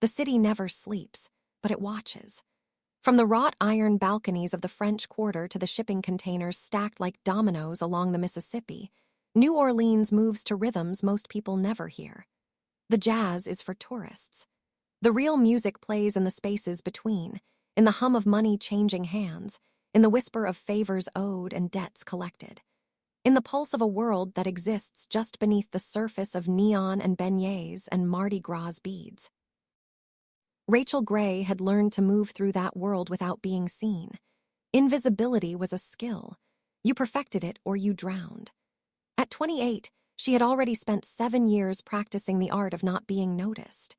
The city never sleeps, but it watches. From the wrought iron balconies of the French Quarter to the shipping containers stacked like dominoes along the Mississippi, New Orleans moves to rhythms most people never hear. The jazz is for tourists. The real music plays in the spaces between, in the hum of money changing hands, in the whisper of favors owed and debts collected, in the pulse of a world that exists just beneath the surface of neon and beignets and Mardi Gras beads. Rachel Gray had learned to move through that world without being seen. Invisibility was a skill. You perfected it or you drowned. At 28, she had already spent 7 years practicing the art of not being noticed.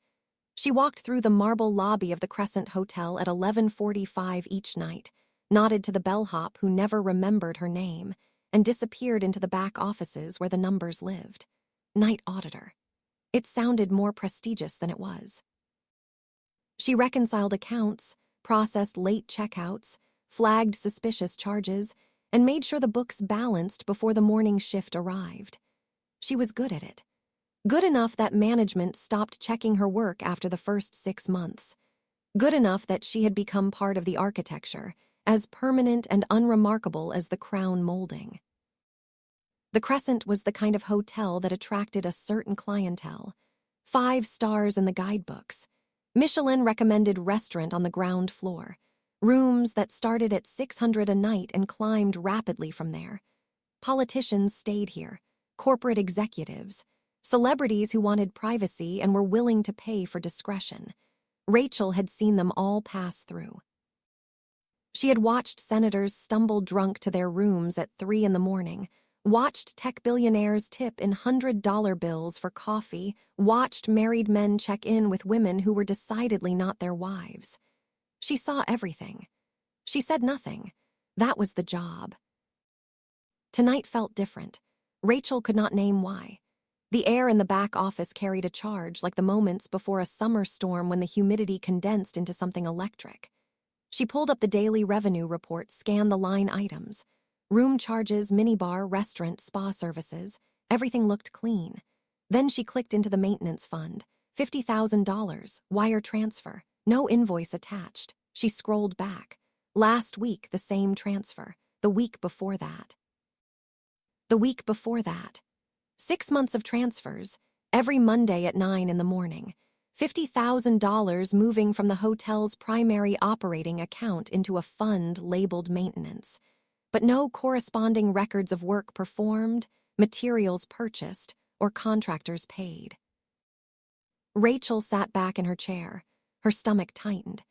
She walked through the marble lobby of the Crescent Hotel at 11:45 each night, nodded to the bellhop who never remembered her name, and disappeared into the back offices where the numbers lived. Night auditor. It sounded more prestigious than it was. She reconciled accounts, processed late checkouts, flagged suspicious charges, and made sure the books balanced before the morning shift arrived. She was good at it. Good enough that management stopped checking her work after the first 6 months. Good enough that she had become part of the architecture, as permanent and unremarkable as the crown molding. The Crescent was the kind of hotel that attracted a certain clientele. 5 stars in the guidebooks. Michelin-recommended restaurant on the ground floor. Rooms that started at $600 a night and climbed rapidly from there. Politicians stayed here. Corporate executives. Celebrities who wanted privacy and were willing to pay for discretion. Rachel had seen them all pass through. She had watched senators stumble drunk to their rooms at 3 in the morning, watched tech billionaires tip in $100 bills for coffee, watched married men check in with women who were decidedly not their wives. She saw everything. She said nothing. That was the job. Tonight felt different. Rachel could not name why. The air in the back office carried a charge like the moments before a summer storm when the humidity condensed into something electric. She pulled up the daily revenue report, scanned the line items. Room charges, minibar, restaurant, spa services. Everything looked clean. Then she clicked into the maintenance fund. $50,000, wire transfer. No invoice attached. She scrolled back. Last week, the same transfer. The week before that. The week before that. 6 months of transfers, every Monday at 9 in the morning. $50,000 moving from the hotel's primary operating account into a fund labeled maintenance. But no corresponding records of work performed, materials purchased, or contractors paid. Rachel sat back in her chair. Her stomach tightened.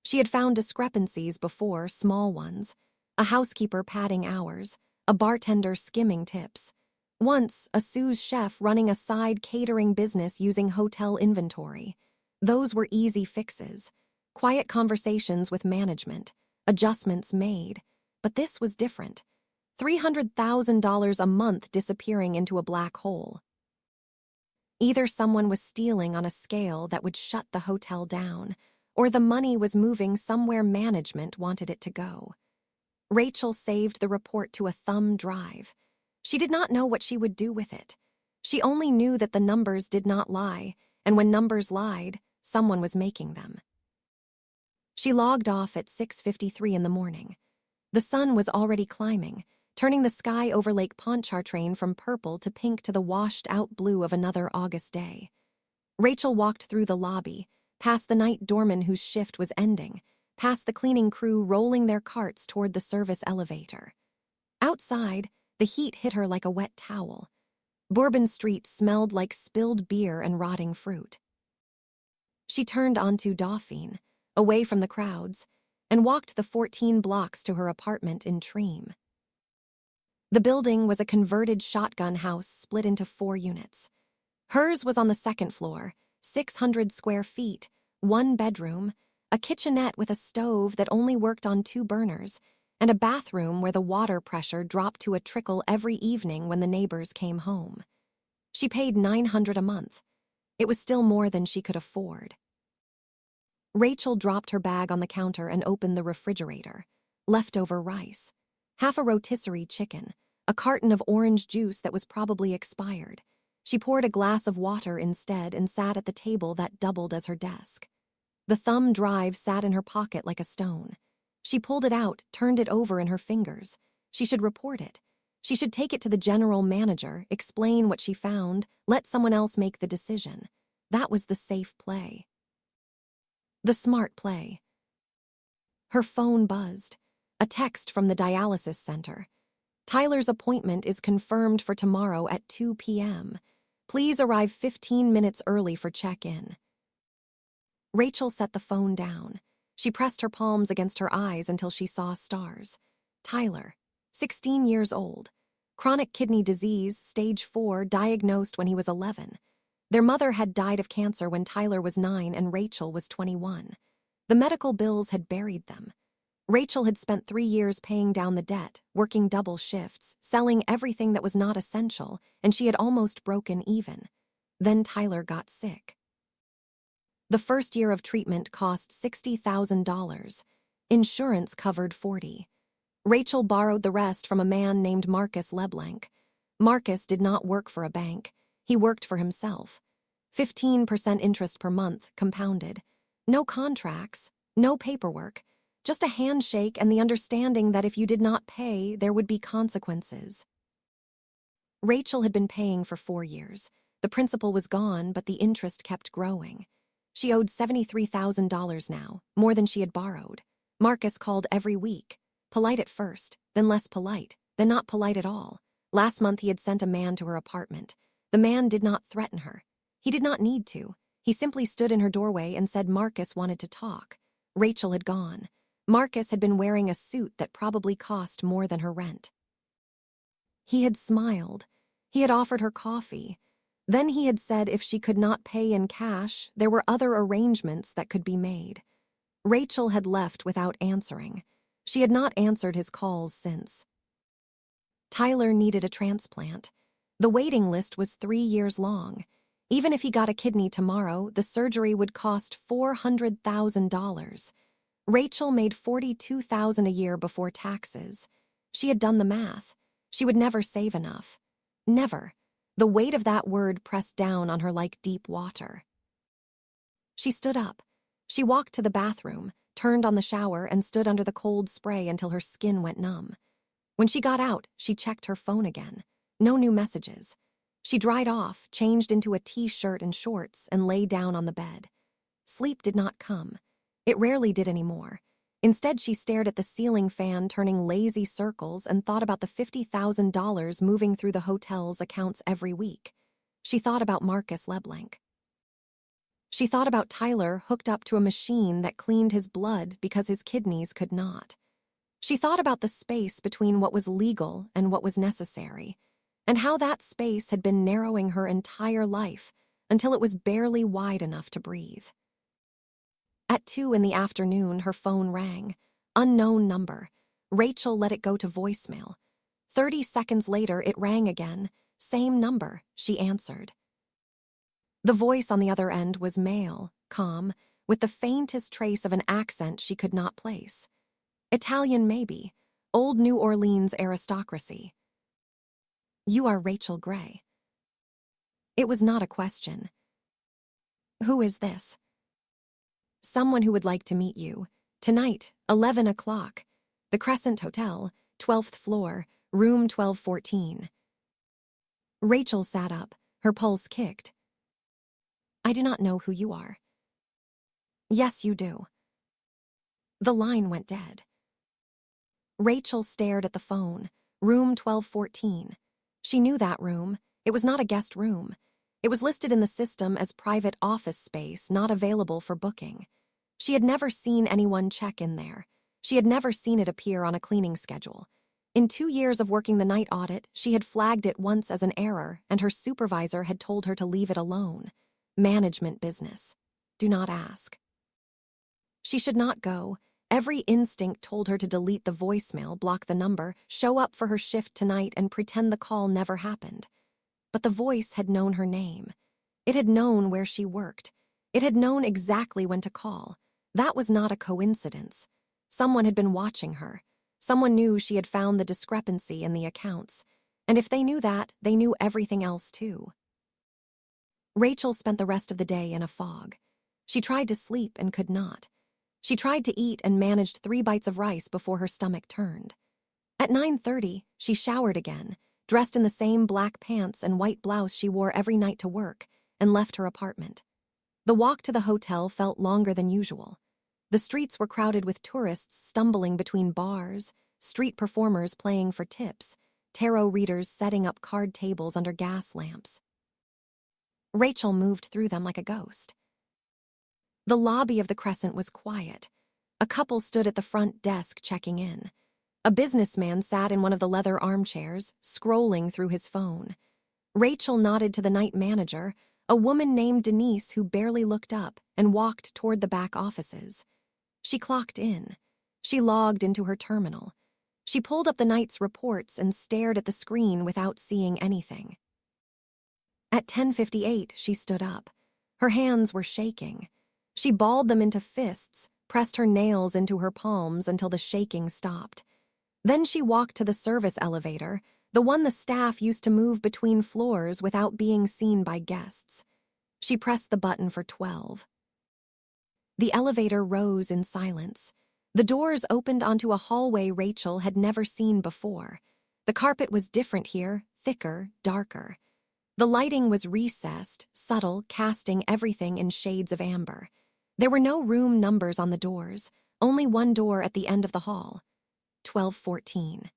She had found discrepancies before, small ones. A housekeeper padding hours, a bartender skimming tips. Once, a sous chef running a side catering business using hotel inventory. Those were easy fixes. Quiet conversations with management. Adjustments made. But this was different. $300,000 a month disappearing into a black hole. Either someone was stealing on a scale that would shut the hotel down, or the money was moving somewhere management wanted it to go. Rachel saved the report to a thumb drive. She did not know what she would do with it. She only knew that the numbers did not lie, and when numbers lied, someone was making them. She logged off at 6:53 in the morning. The sun was already climbing, turning the sky over Lake Pontchartrain from purple to pink to the washed-out blue of another August day. Rachel walked through the lobby, past the night doorman whose shift was ending, past the cleaning crew rolling their carts toward the service elevator. Outside, the heat hit her like a wet towel. Bourbon Street smelled like spilled beer and rotting fruit. She turned onto Dauphine, away from the crowds, and walked the 14 blocks to her apartment in Treem. The building was a converted shotgun house split into 4 units. Hers was on the 2nd floor, 600 square feet, 1 bedroom, a kitchenette with a stove that only worked on 2 burners, and a bathroom where the water pressure dropped to a trickle every evening when the neighbors came home. She paid $900 a month. It was still more than she could afford. Rachel dropped her bag on the counter and opened the refrigerator. Leftover rice. Half a rotisserie chicken, a carton of orange juice that was probably expired. She poured a glass of water instead and sat at the table that doubled as her desk. The thumb drive sat in her pocket like a stone. She pulled it out, turned it over in her fingers. She should report it. She should take it to the general manager, explain what she found, let someone else make the decision. That was the safe play. The smart play. Her phone buzzed. A text from the dialysis center. Tyler's appointment is confirmed for tomorrow at 2 p.m. Please arrive 15 minutes early for check-in. Rachel set the phone down. She pressed her palms against her eyes until she saw stars. Tyler, 16 years old. Chronic kidney disease, stage 4, diagnosed when he was 11. Their mother had died of cancer when Tyler was 9 and Rachel was 21. The medical bills had buried them. Rachel had spent 3 years paying down the debt, working double shifts, selling everything that was not essential, and she had almost broken even. Then Tyler got sick. The first year of treatment cost $60,000. Insurance covered $40,000. Rachel borrowed the rest from a man named Marcus LeBlanc. Marcus did not work for a bank. He worked for himself. 15% interest per month, compounded. No contracts, no paperwork. Just a handshake and the understanding that if you did not pay, there would be consequences. Rachel had been paying for 4 years. The principal was gone, but the interest kept growing. She owed $73,000 now, more than she had borrowed. Marcus called every week. Polite at first, then less polite, then not polite at all. Last month he had sent a man to her apartment. The man did not threaten her. He did not need to. He simply stood in her doorway and said Marcus wanted to talk. Rachel had gone. Marcus had been wearing a suit that probably cost more than her rent. He had smiled. He had offered her coffee. Then he had said if she could not pay in cash, there were other arrangements that could be made. Rachel had left without answering. She had not answered his calls since. Tyler needed a transplant. The waiting list was 3 years long. Even if he got a kidney tomorrow, the surgery would cost $400,000. Rachel made $42,000 a year before taxes. She had done the math. She would never save enough. Never. The weight of that word pressed down on her like deep water. She stood up. She walked to the bathroom, turned on the shower, and stood under the cold spray until her skin went numb. When she got out, she checked her phone again. No new messages. She dried off, changed into a t-shirt and shorts, and lay down on the bed. Sleep did not come. It rarely did anymore. Instead, she stared at the ceiling fan turning lazy circles and thought about the $50,000 moving through the hotel's accounts every week. She thought about Marcus LeBlanc. She thought about Tyler hooked up to a machine that cleaned his blood because his kidneys could not. She thought about the space between what was legal and what was necessary, and how that space had been narrowing her entire life until it was barely wide enough to breathe. At 2 in the afternoon, her phone rang. Unknown number. Rachel let it go to voicemail. 30 seconds later, it rang again. Same number. She answered. The voice on the other end was male, calm, with the faintest trace of an accent she could not place. Italian maybe. Old New Orleans aristocracy. You are Rachel Gray. It was not a question. Who is this? Someone who would like to meet you. Tonight, 11 o'clock. The Crescent Hotel, 12th floor, room 1214. Rachel sat up. Her pulse kicked. I do not know who you are. Yes, you do. The line went dead. Rachel stared at the phone. Room 1214. She knew that room. It was not a guest room. It was listed in the system as private office space, not available for booking. She had never seen anyone check in there. She had never seen it appear on a cleaning schedule. In 2 years of working the night audit, she had flagged it once as an error, and her supervisor had told her to leave it alone. Management business. Do not ask. She should not go. Every instinct told her to delete the voicemail, block the number, show up for her shift tonight, and pretend the call never happened. But the voice had known her name. It had known where she worked. It had known exactly when to call. That was not a coincidence. Someone had been watching her. Someone knew she had found the discrepancy in the accounts. And if they knew that, they knew everything else too. Rachel spent the rest of the day in a fog. She tried to sleep and could not. She tried to eat and managed 3 bites of rice before her stomach turned. At 9:30, she showered again, dressed in the same black pants and white blouse she wore every night to work, and left her apartment. The walk to the hotel felt longer than usual. The streets were crowded with tourists stumbling between bars, street performers playing for tips, tarot readers setting up card tables under gas lamps. Rachel moved through them like a ghost. The lobby of the Crescent was quiet. A couple stood at the front desk checking in. A businessman sat in one of the leather armchairs, scrolling through his phone. Rachel nodded to the night manager, a woman named Denise who barely looked up, and walked toward the back offices. She clocked in. She logged into her terminal. She pulled up the night's reports and stared at the screen without seeing anything. At 10:58, she stood up. Her hands were shaking. She balled them into fists, pressed her nails into her palms until the shaking stopped. Then she walked to the service elevator, the one the staff used to move between floors without being seen by guests. She pressed the button for 12. The elevator rose in silence. The doors opened onto a hallway Rachel had never seen before. The carpet was different here, thicker, darker. The lighting was recessed, subtle, casting everything in shades of amber. There were no room numbers on the doors, only one door at the end of the hall. 1214.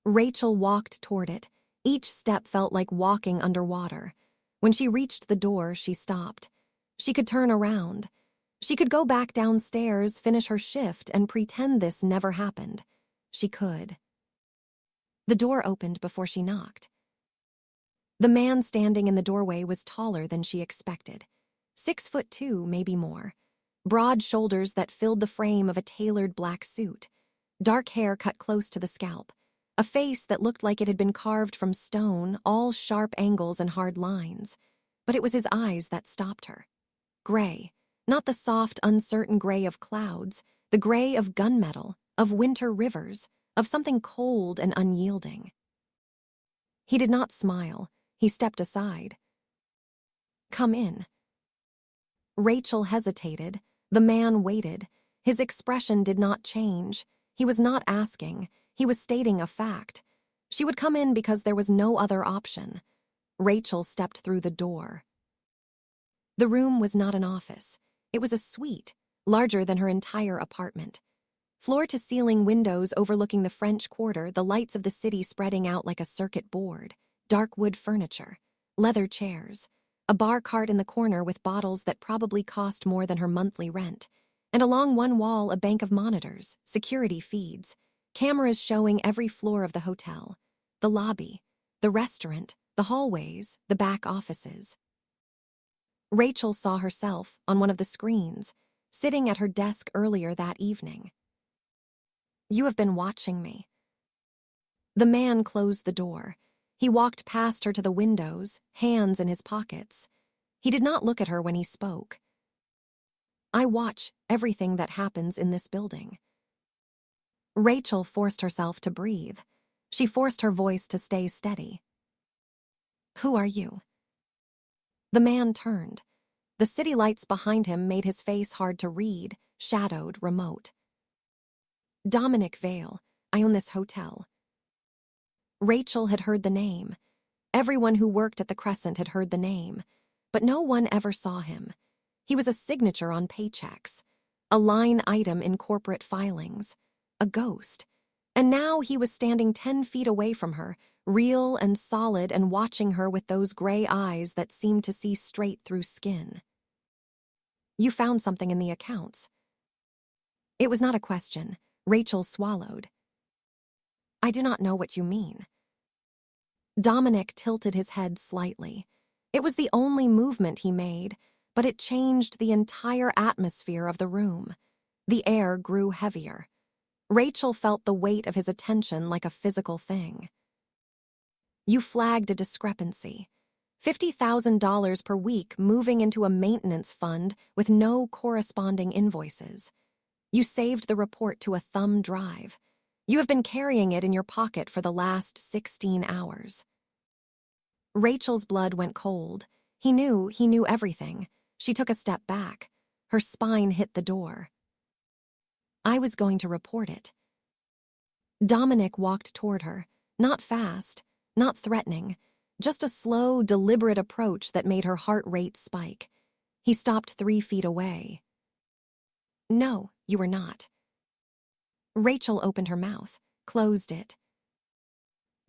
Rachel walked toward it. Each step felt like walking underwater. When she reached the door, she stopped. She could turn around. She could go back downstairs, finish her shift, and pretend this never happened. She could. The door opened before she knocked. The man standing in the doorway was taller than she expected. 6'2", maybe more. Broad shoulders that filled the frame of a tailored black suit. Dark hair cut close to the scalp. A face that looked like it had been carved from stone, all sharp angles and hard lines. But it was his eyes that stopped her. Gray. Not the soft, uncertain gray of clouds, the gray of gunmetal, of winter rivers, of something cold and unyielding. He did not smile. He stepped aside. "Come in." Rachel hesitated. The man waited. His expression did not change. He was not asking. He was stating a fact. She would come in because there was no other option. Rachel stepped through the door. The room was not an office. It was a suite, larger than her entire apartment. Floor-to-ceiling windows overlooking the French Quarter, the lights of the city spreading out like a circuit board. Dark wood furniture, leather chairs, a bar cart in the corner with bottles that probably cost more than her monthly rent, and along one wall a bank of monitors, security feeds, cameras showing every floor of the hotel, the lobby, the restaurant, the hallways, the back offices. Rachel saw herself on one of the screens, sitting at her desk earlier that evening. "You have been watching me." The man closed the door. He walked past her to the windows, hands in his pockets. He did not look at her when he spoke. "I watch everything that happens in this building." Rachel forced herself to breathe. She forced her voice to stay steady. "Who are you?" The man turned. The city lights behind him made his face hard to read, shadowed, remote. "Dominic Vale. I own this hotel." Rachel had heard the name. Everyone who worked at the Crescent had heard the name, but no one ever saw him. He was a signature on paychecks, a line item in corporate filings, a ghost. And now he was standing 10 feet away from her, real and solid, and watching her with those gray eyes that seemed to see straight through skin. "You found something in the accounts." It was not a question. Rachel swallowed. "I do not know what you mean." Dominic tilted his head slightly. It was the only movement he made, but it changed the entire atmosphere of the room. The air grew heavier. Rachel felt the weight of his attention like a physical thing. "You flagged a discrepancy. $50,000 per week moving into a maintenance fund with no corresponding invoices. You saved the report to a thumb drive. You have been carrying it in your pocket for the last 16 hours. Rachel's blood went cold. He knew everything. She took a step back. Her spine hit the door. I was going to report it. Dominic walked toward her, not fast, not threatening, just a slow, deliberate approach that made her heart rate spike. He stopped 3 feet away. No, you were not. Rachel opened her mouth, closed it.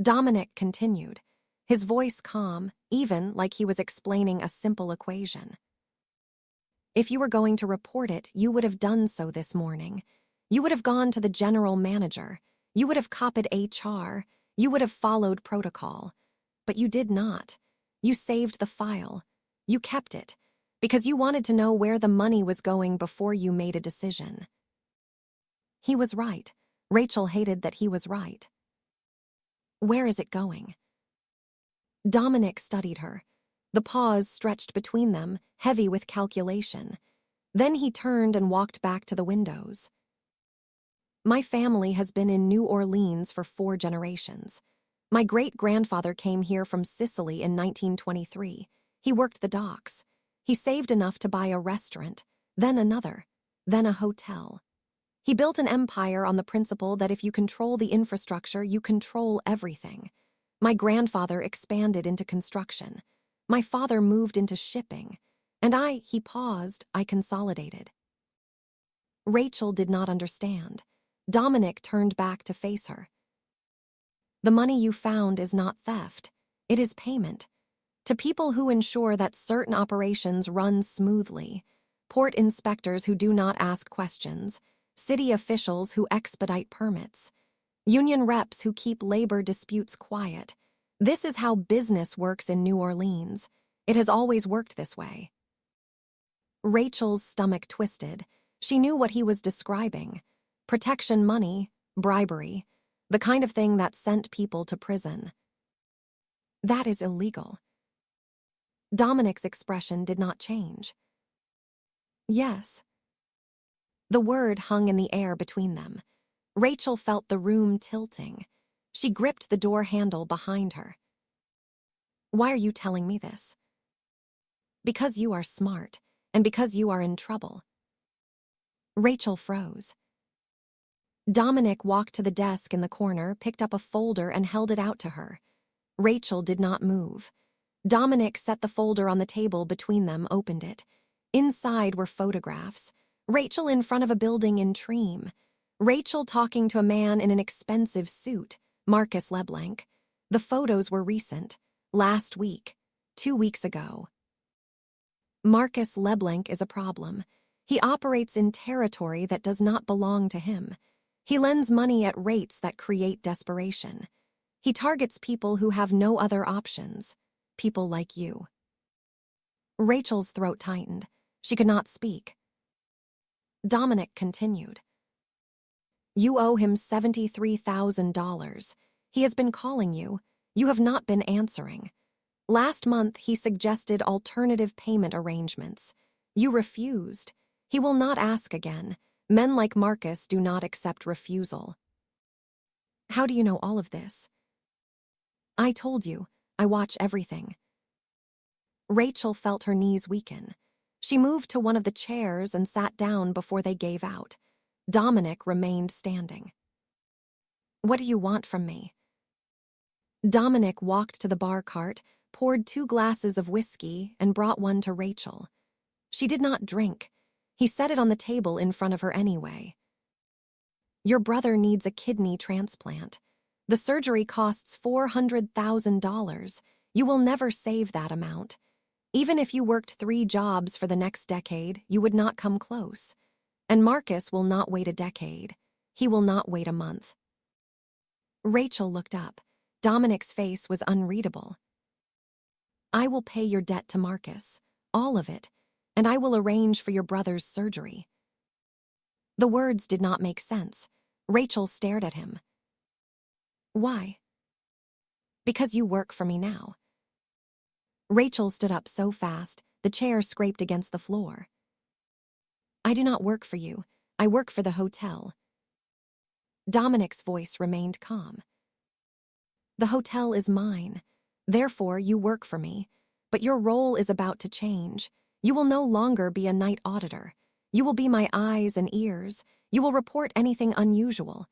Dominic continued, his voice calm, even like he was explaining a simple equation. If you were going to report it, you would have done so this morning. You would have gone to the general manager. You would have copied HR. You would have followed protocol. But you did not. You saved the file. You kept it, because you wanted to know where the money was going before you made a decision. He was right. Rachel hated that he was right. Where is it going? Dominic studied her. The pause stretched between them, heavy with calculation. Then he turned and walked back to the windows. My family has been in New Orleans for 4 generations. My great-grandfather came here from Sicily in 1923. He worked the docks. He saved enough to buy a restaurant, then another, then a hotel. He built an empire on the principle that if you control the infrastructure, you control everything. My grandfather expanded into construction. My father moved into shipping. And he paused, I consolidated. Rachel did not understand. Dominic turned back to face her. The money you found is not theft. It is payment. To people who ensure that certain operations run smoothly, port inspectors who do not ask questions, city officials who expedite permits, union reps who keep labor disputes quiet. This is how business works in New Orleans. It has always worked this way. Rachel's stomach twisted. She knew what he was describing. Protection money, bribery, the kind of thing that sent people to prison. That is illegal. Dominic's expression did not change. Yes. The word hung in the air between them. Rachel felt the room tilting. She gripped the door handle behind her. Why are you telling me this? Because you are smart, and because you are in trouble. Rachel froze. Dominic walked to the desk in the corner, picked up a folder, and held it out to her. Rachel did not move. Dominic set the folder on the table between them, opened it. Inside were photographs. Rachel in front of a building in Treem. Rachel talking to a man in an expensive suit, Marcus LeBlanc. The photos were recent. Last week. 2 weeks ago. Marcus LeBlanc is a problem. He operates in territory that does not belong to him. He lends money at rates that create desperation. He targets people who have no other options. People like you. Rachel's throat tightened. She could not speak. Dominic continued. You owe him $73,000. He has been calling you. You have not been answering. Last month, he suggested alternative payment arrangements. You refused. He will not ask again. Men like Marcus do not accept refusal. How do you know all of this? I told you. I watch everything. Rachel felt her knees weaken. She moved to one of the chairs and sat down before they gave out. Dominic remained standing. What do you want from me? Dominic walked to the bar cart, poured 2 glasses of whiskey, and brought one to Rachel. She did not drink. He set it on the table in front of her anyway. Your brother needs a kidney transplant. The surgery costs $400,000. You will never save that amount. Even if you worked 3 jobs for the next decade, you would not come close. And Marcus will not wait a decade. He will not wait a month. Rachel looked up. Dominic's face was unreadable. I will pay your debt to Marcus, all of it, and I will arrange for your brother's surgery. The words did not make sense. Rachel stared at him. Why? Because you work for me now. Rachel stood up so fast, the chair scraped against the floor. I do not work for you. I work for the hotel. Dominic's voice remained calm. The hotel is mine. Therefore, you work for me. But your role is about to change. You will no longer be a night auditor. You will be my eyes and ears. You will report anything unusual.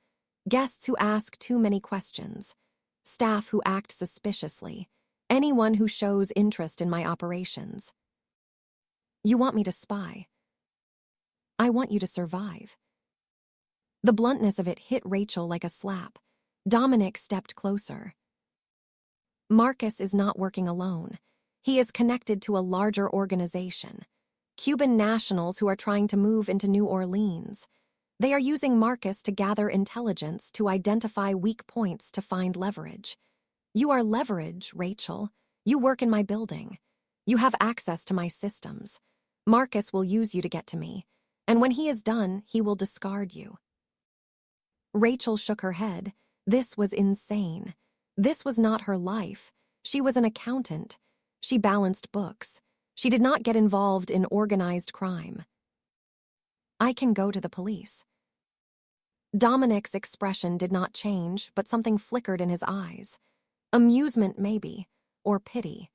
Guests who ask too many questions. Staff who act suspiciously. Anyone who shows interest in my operations. You want me to spy. I want you to survive. The bluntness of it hit Rachel like a slap. Dominic stepped closer. Marcus is not working alone. He is connected to a larger organization. Cuban nationals who are trying to move into New Orleans. They are using Marcus to gather intelligence to identify weak points to find leverage. You are leverage, Rachel. You work in my building. You have access to my systems. Marcus will use you to get to me, and when he is done, he will discard you. Rachel shook her head. This was insane. This was not her life. She was an accountant. She balanced books. She did not get involved in organized crime. I can go to the police. Dominic's expression did not change, but something flickered in his eyes. Amusement, maybe, or pity.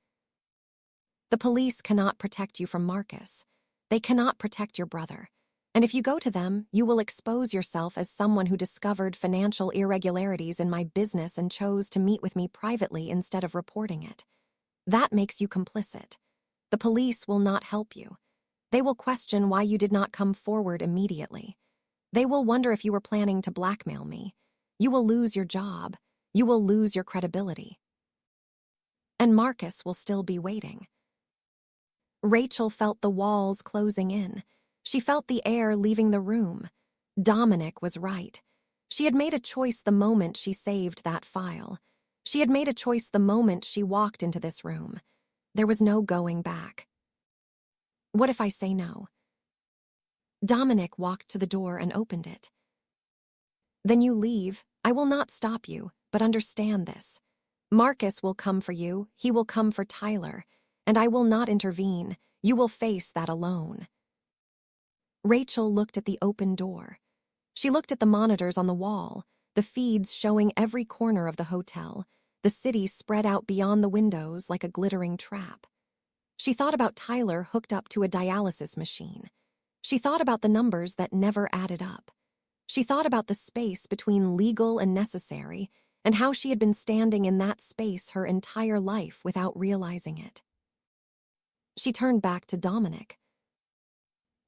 The police cannot protect you from Marcus. They cannot protect your brother. And if you go to them, you will expose yourself as someone who discovered financial irregularities in my business and chose to meet with me privately instead of reporting it. That makes you complicit. The police will not help you. They will question why you did not come forward immediately. They will wonder if you were planning to blackmail me. You will lose your job. You will lose your credibility. And Marcus will still be waiting. Rachel felt the walls closing in. She felt the air leaving the room. Dominic was right. She had made a choice the moment she saved that file. She had made a choice the moment she walked into this room. There was no going back. What if I say no? Dominic walked to the door and opened it. Then you leave. I will not stop you, but understand this. Marcus will come for you. He will come for Tyler. And I will not intervene. You will face that alone. Rachel looked at the open door. She looked at the monitors on the wall, the feeds showing every corner of the hotel, the city spread out beyond the windows like a glittering trap. She thought about Tyler hooked up to a dialysis machine. She thought about the numbers that never added up. She thought about the space between legal and necessary, and how she had been standing in that space her entire life without realizing it. She turned back to Dominic.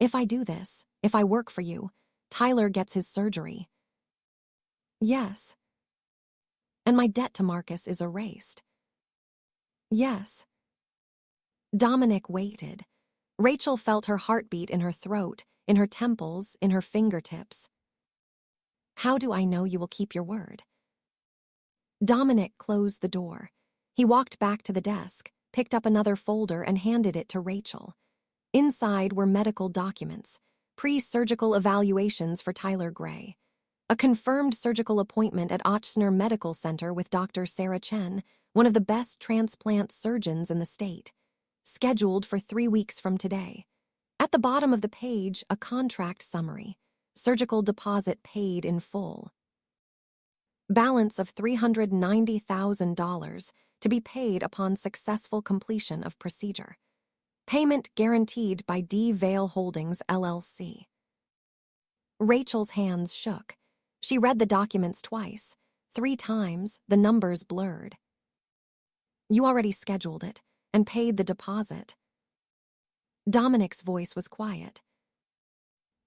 If I do this, if I work for you, Tyler gets his surgery. Yes. And my debt to Marcus is erased. Yes. Dominic waited. Rachel felt her heartbeat in her throat, in her temples, in her fingertips. How do I know you will keep your word? Dominic closed the door. He walked back to the desk, picked up another folder and handed it to Rachel. Inside were medical documents, pre-surgical evaluations for Tyler Gray, a confirmed surgical appointment at Ochsner Medical Center with Dr. Sarah Chen, one of the best transplant surgeons in the state, scheduled for 3 weeks from today. At the bottom of the page, a contract summary, surgical deposit paid in full. Balance of $390,000 to be paid upon successful completion of procedure. Payment guaranteed by D. Vale Holdings, LLC. Rachel's hands shook. She read the documents twice. 3 times, the numbers blurred. You already scheduled it and paid the deposit. Dominic's voice was quiet.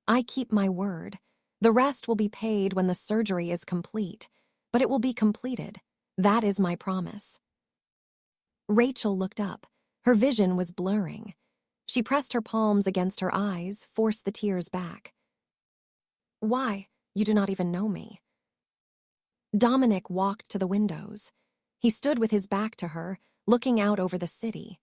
I keep my word. The rest will be paid when the surgery is complete, but it will be completed. That is my promise. Rachel looked up. Her vision was blurring. She pressed her palms against her eyes, forced the tears back. Why? You do not even know me. Dominic walked to the windows. He stood with his back to her, looking out over the city.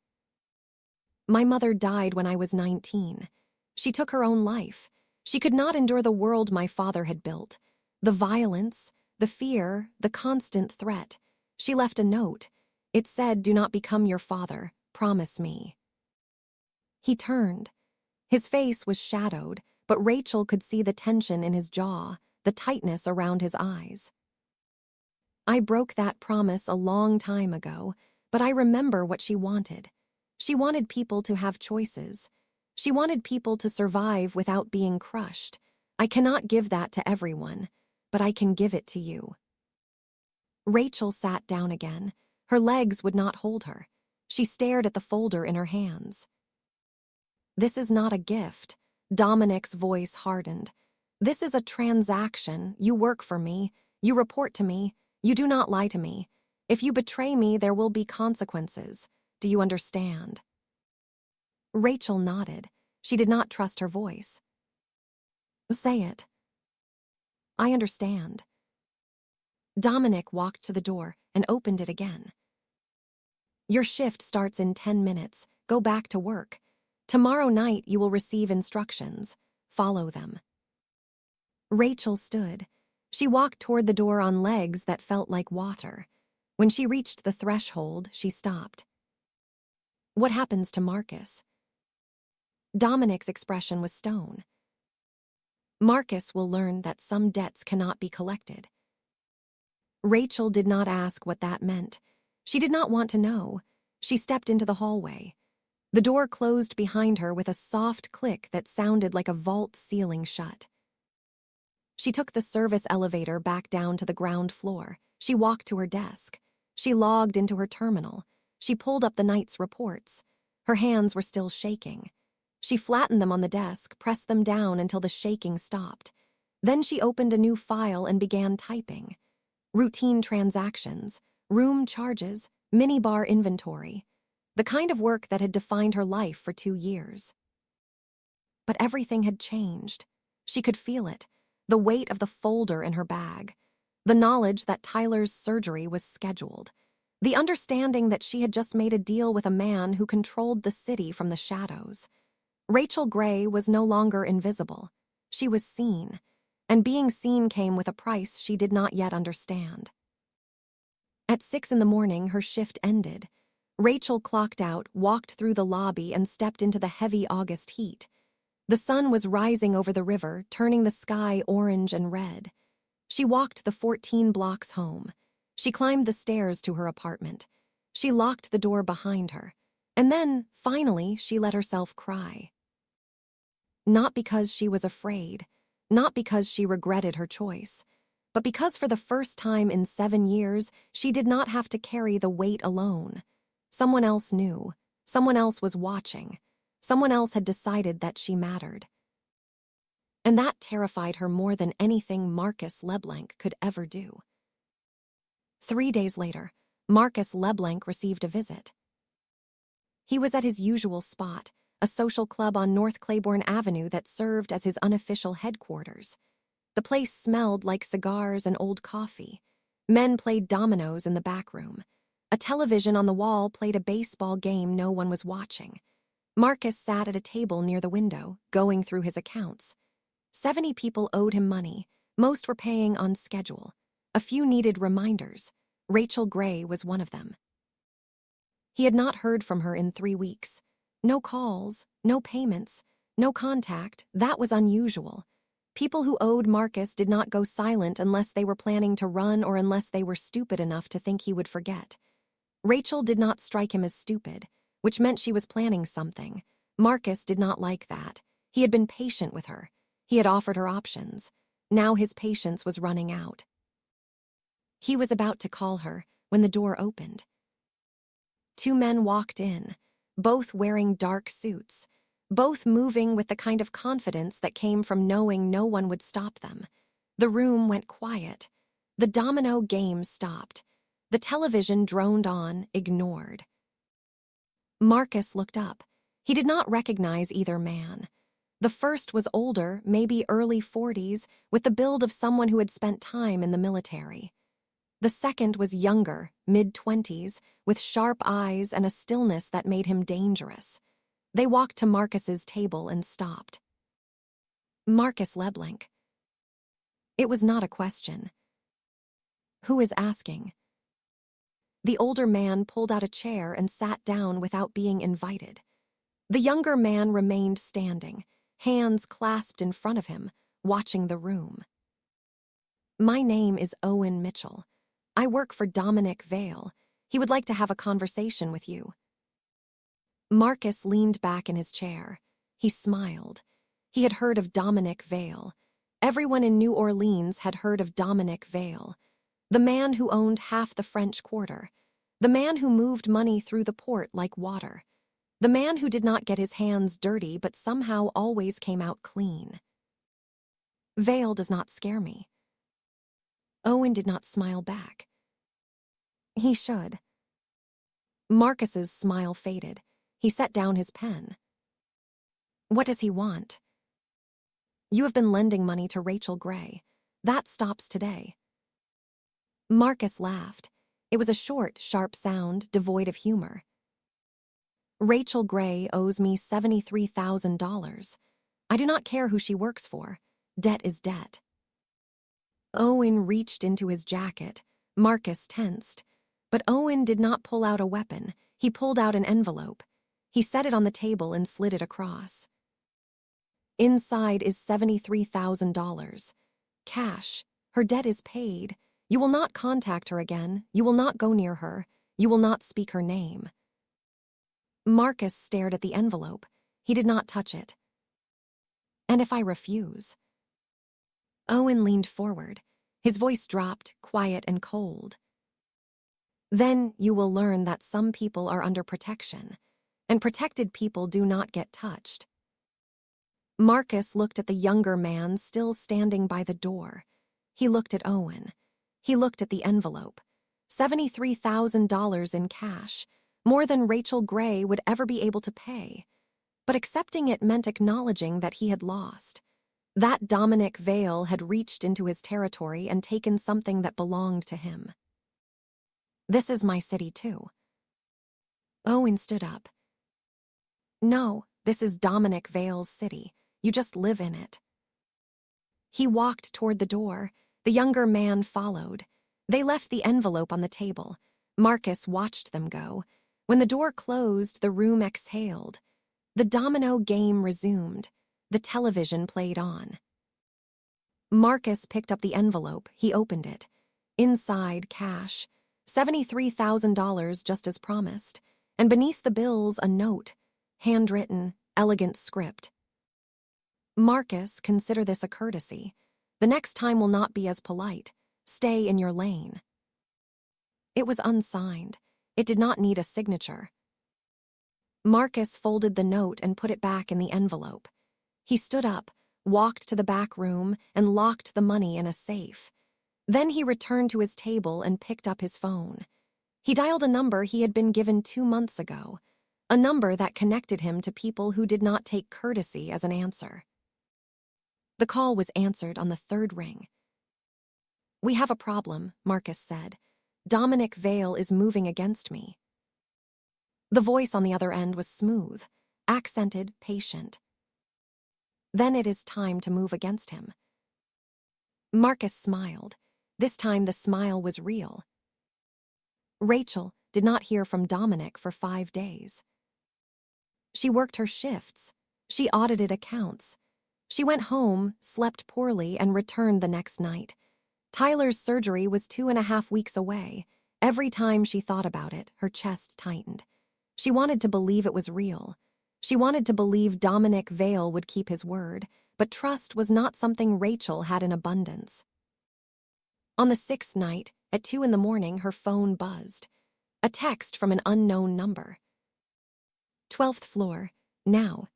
My mother died when I was 19. She took her own life. She could not endure the world my father had built. The violence, the fear, the constant threat. She left a note. It said, do not become your father. Promise me. He turned. His face was shadowed, but Rachel could see the tension in his jaw, the tightness around his eyes. I broke that promise a long time ago, but I remember what she wanted. She wanted people to have choices. She wanted people to survive without being crushed. I cannot give that to everyone, but I can give it to you. Rachel sat down again. Her legs would not hold her. She stared at the folder in her hands. This is not a gift. Dominic's voice hardened. This is a transaction. You work for me. You report to me. You do not lie to me. If you betray me, there will be consequences. Do you understand? Rachel nodded. She did not trust her voice. Say it. I understand. Dominic walked to the door and opened it again. Your shift starts in 10 minutes. Go back to work. Tomorrow night you will receive instructions. Follow them. Rachel stood. She walked toward the door on legs that felt like water. When she reached the threshold, she stopped. What happens to Marcus? Dominic's expression was stone. Marcus will learn that some debts cannot be collected. Rachel did not ask what that meant. She did not want to know. She stepped into the hallway. The door closed behind her with a soft click that sounded like a vault ceiling shut. She took the service elevator back down to the ground floor. She walked to her desk. She logged into her terminal. She pulled up the night's reports. Her hands were still shaking. She flattened them on the desk, pressed them down until the shaking stopped. Then she opened a new file and began typing. Routine transactions, room charges, minibar inventory. The kind of work that had defined her life for 2 years. But everything had changed. She could feel it, the weight of the folder in her bag, the knowledge that Tyler's surgery was scheduled, the understanding that she had just made a deal with a man who controlled the city from the shadows. Rachel Gray was no longer invisible. She was seen, and being seen came with a price she did not yet understand. At 6 a.m, her shift ended. Rachel clocked out, walked through the lobby, and stepped into the heavy August heat. The sun was rising over the river, turning the sky orange and red. She walked the 14 blocks home. She climbed the stairs to her apartment. She locked the door behind her. And then, finally, she let herself cry. Not because she was afraid, not because she regretted her choice, but because for the first time in 7 years, she did not have to carry the weight alone. Someone else knew. Someone else was watching. Someone else had decided that she mattered. And that terrified her more than anything Marcus LeBlanc could ever do. 3 days later, Marcus LeBlanc received a visit. He was at his usual spot, a social club on North Claiborne Avenue that served as his unofficial headquarters. The place smelled like cigars and old coffee. Men played dominoes in the back room. A television on the wall played a baseball game no one was watching. Marcus sat at a table near the window, going through his accounts. 70 people owed him money. Most were paying on schedule. A few needed reminders. Rachel Gray was one of them. He had not heard from her in 3 weeks. No calls, no payments, no contact. That was unusual. People who owed Marcus did not go silent unless they were planning to run or unless they were stupid enough to think he would forget. Rachel did not strike him as stupid, which meant she was planning something. Marcus did not like that. He had been patient with her. He had offered her options. Now his patience was running out. He was about to call her when the door opened. 2 men walked in, both wearing dark suits, both moving with the kind of confidence that came from knowing no one would stop them. The room went quiet. The domino game stopped. The television droned on, ignored. Marcus looked up. He did not recognize either man. The first was older, maybe early 40s, with the build of someone who had spent time in the military. The second was younger, mid-20s, with sharp eyes and a stillness that made him dangerous. They walked to Marcus's table and stopped. Marcus LeBlanc. It was not a question. Who is asking? The older man pulled out a chair and sat down without being invited. The younger man remained standing, hands clasped in front of him, watching the room. My name is Owen Mitchell. I work for Dominic Vale. He would like to have a conversation with you. Marcus leaned back in his chair. He smiled. He had heard of Dominic Vale. Everyone in New Orleans had heard of Dominic Vale, the man who owned half the French Quarter, the man who moved money through the port like water, the man who did not get his hands dirty but somehow always came out clean. Vale does not scare me. Owen did not smile back. He should. Marcus's smile faded. He set down his pen. What does he want? You have been lending money to Rachel Gray. That stops today. Marcus laughed. It was a short, sharp sound, devoid of humor. Rachel Gray owes me $73,000. I do not care who she works for. Debt is debt. Owen reached into his jacket. Marcus tensed. But Owen did not pull out a weapon. He pulled out an envelope. He set it on the table and slid it across. Inside is $73,000. Cash. Her debt is paid. You will not contact her again. You will not go near her. You will not speak her name. Marcus stared at the envelope. He did not touch it. And if I refuse? Owen leaned forward. His voice dropped, quiet and cold. Then you will learn that some people are under protection, and protected people do not get touched. Marcus looked at the younger man still standing by the door. He looked at Owen. He looked at the envelope. $73,000 in cash, more than Rachel Gray would ever be able to pay. But accepting it meant acknowledging that he had lost. That Dominic Vale had reached into his territory and taken something that belonged to him. This is my city, too. Owen stood up. No, this is Dominic Vale's city. You just live in it. He walked toward the door. The younger man followed. They left the envelope on the table. Marcus watched them go. When the door closed, the room exhaled. The domino game resumed. The television played on. Marcus picked up the envelope. He opened it. Inside, cash. $73,000 just as promised. And beneath the bills, a note. Handwritten, elegant script. Marcus, consider this a courtesy. The next time will not be as polite. Stay in your lane. It was unsigned. It did not need a signature. Marcus folded the note and put it back in the envelope. He stood up, walked to the back room, and locked the money in a safe. Then he returned to his table and picked up his phone. He dialed a number he had been given 2 months ago, a number that connected him to people who did not take courtesy as an answer. The call was answered on the 3rd ring. We have a problem, Marcus said. Dominic Vale is moving against me. The voice on the other end was smooth, accented, patient. Then it is time to move against him. Marcus smiled. This time the smile was real. Rachel did not hear from Dominic for 5 days. She worked her shifts. She audited accounts. She went home, slept poorly, and returned the next night. Tyler's surgery was 2.5 weeks away. Every time she thought about it, her chest tightened. She wanted to believe it was real. She wanted to believe Dominic Vale would keep his word, but trust was not something Rachel had in abundance. On the 6th night, at 2 a.m, her phone buzzed. A text from an unknown number. 12th floor, now.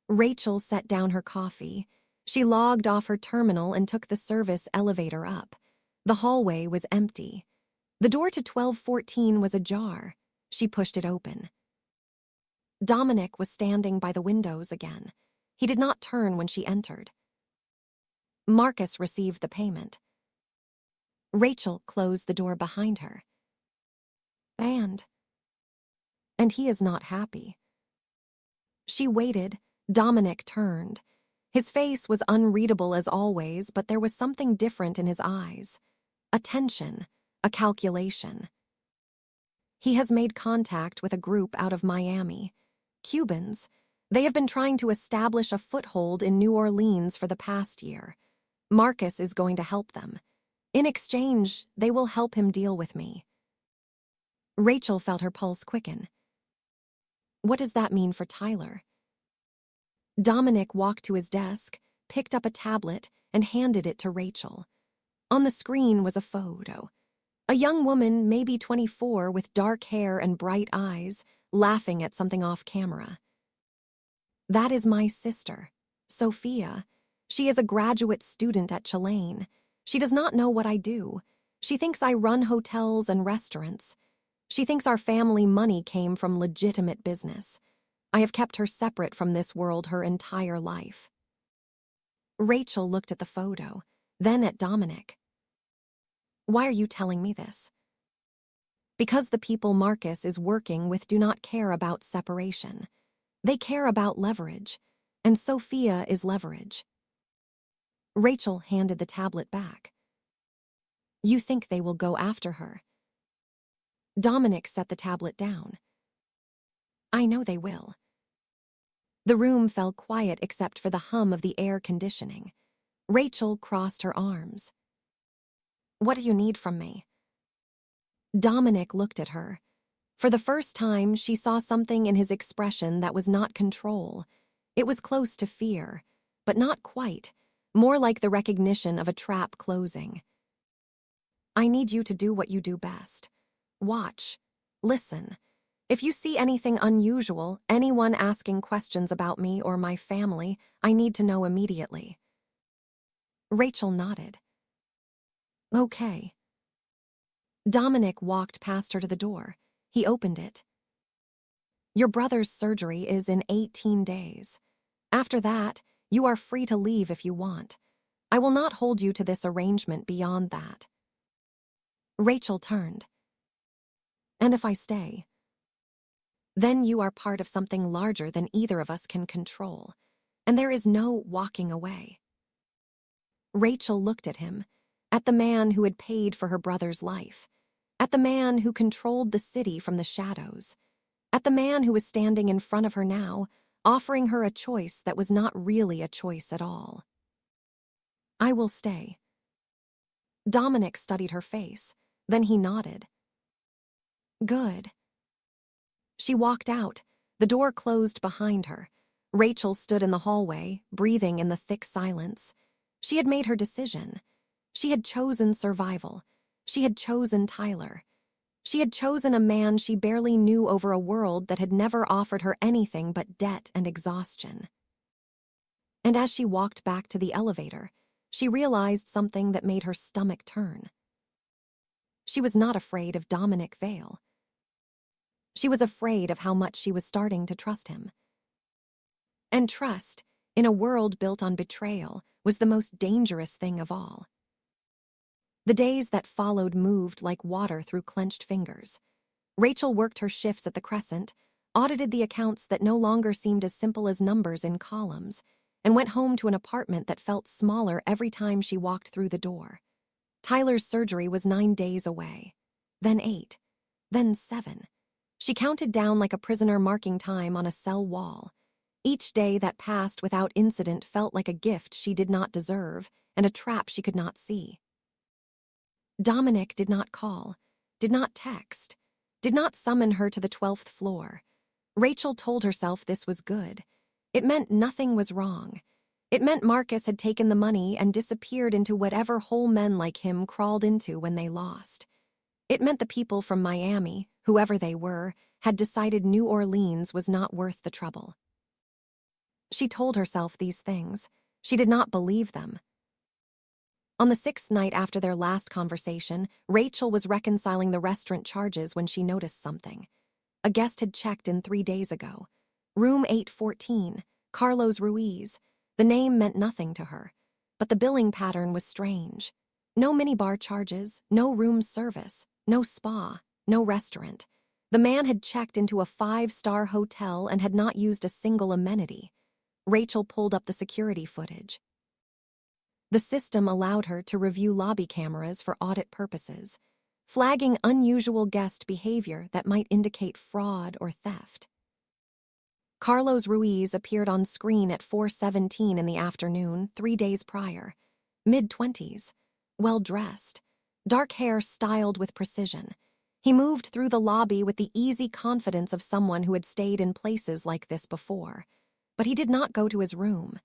Rachel set down her coffee. She logged off her terminal and took the service elevator up. The hallway was empty. The door to 1214 was ajar. She pushed it open. Dominic was standing by the windows again. He did not turn when she entered. Marcus received the payment. Rachel closed the door behind her. And he is not happy. She waited. Dominic turned. His face was unreadable as always, but there was something different in his eyes. A tension, a calculation. He has made contact with a group out of Miami. Cubans. They have been trying to establish a foothold in New Orleans for the past year. Marcus is going to help them. In exchange, they will help him deal with me. Rachel felt her pulse quicken. What does that mean for Tyler? Dominic walked to his desk, picked up a tablet, and handed it to Rachel. On the screen was a photo. A young woman, maybe 24, with dark hair and bright eyes, laughing at something off camera. That is my sister, Sophia. She is a graduate student at Chilean. She does not know what I do. She thinks I run hotels and restaurants. She thinks our family money came from legitimate business. I have kept her separate from this world her entire life. Rachel looked at the photo, then at Dominic. Why are you telling me this? Because the people Marcus is working with do not care about separation. They care about leverage, and Sophia is leverage. Rachel handed the tablet back. You think they will go after her? Dominic set the tablet down. I know they will. The room fell quiet except for the hum of the air conditioning. Rachel crossed her arms. What do you need from me? Dominic looked at her. For the first time, she saw something in his expression that was not control. It was close to fear, but not quite, more like the recognition of a trap closing. I need you to do what you do best. Watch. Listen. If you see anything unusual, anyone asking questions about me or my family, I need to know immediately. Rachel nodded. Okay. Dominic walked past her to the door. He opened it. Your brother's surgery is in 18 days. After that, you are free to leave if you want. I will not hold you to this arrangement beyond that. Rachel turned. And if I stay? Then you are part of something larger than either of us can control, and there is no walking away. Rachel looked at him, at the man who had paid for her brother's life, at the man who controlled the city from the shadows, at the man who was standing in front of her now, offering her a choice that was not really a choice at all. I will stay. Dominic studied her face, then he nodded. Good. She walked out, the door closed behind her. Rachel stood in the hallway, breathing in the thick silence. She had made her decision. She had chosen survival. She had chosen Tyler. She had chosen a man she barely knew over a world that had never offered her anything but debt and exhaustion. And as she walked back to the elevator, she realized something that made her stomach turn. She was not afraid of Dominic Vale. She was afraid of how much she was starting to trust him. And trust, in a world built on betrayal, was the most dangerous thing of all. The days that followed moved like water through clenched fingers. Rachel worked her shifts at the Crescent, audited the accounts that no longer seemed as simple as numbers in columns, and went home to an apartment that felt smaller every time she walked through the door. Tyler's surgery was 9 days away, then 8, then 7. She counted down like a prisoner marking time on a cell wall. Each day that passed without incident felt like a gift she did not deserve and a trap she could not see. Dominic did not call, did not text, did not summon her to the 12th floor. Rachel told herself this was good. It meant nothing was wrong. It meant Marcus had taken the money and disappeared into whatever hole men like him crawled into when they lost. It meant the people from Miami, whoever they were, had decided New Orleans was not worth the trouble. She told herself these things. She did not believe them. On the 6th night after their last conversation, Rachel was reconciling the restaurant charges when she noticed something. A guest had checked in 3 days ago. Room 814, Carlos Ruiz. The name meant nothing to her, but the billing pattern was strange. No minibar charges, no room service, no spa, no restaurant. The man had checked into a 5-star hotel and had not used a single amenity. Rachel pulled up the security footage. The system allowed her to review lobby cameras for audit purposes, flagging unusual guest behavior that might indicate fraud or theft. Carlos Ruiz appeared on screen at 4:17 in the afternoon 3 days prior. Mid-20s, well-dressed, dark hair styled with precision. He moved through the lobby with the easy confidence of someone who had stayed in places like this before. But he did not go to his room.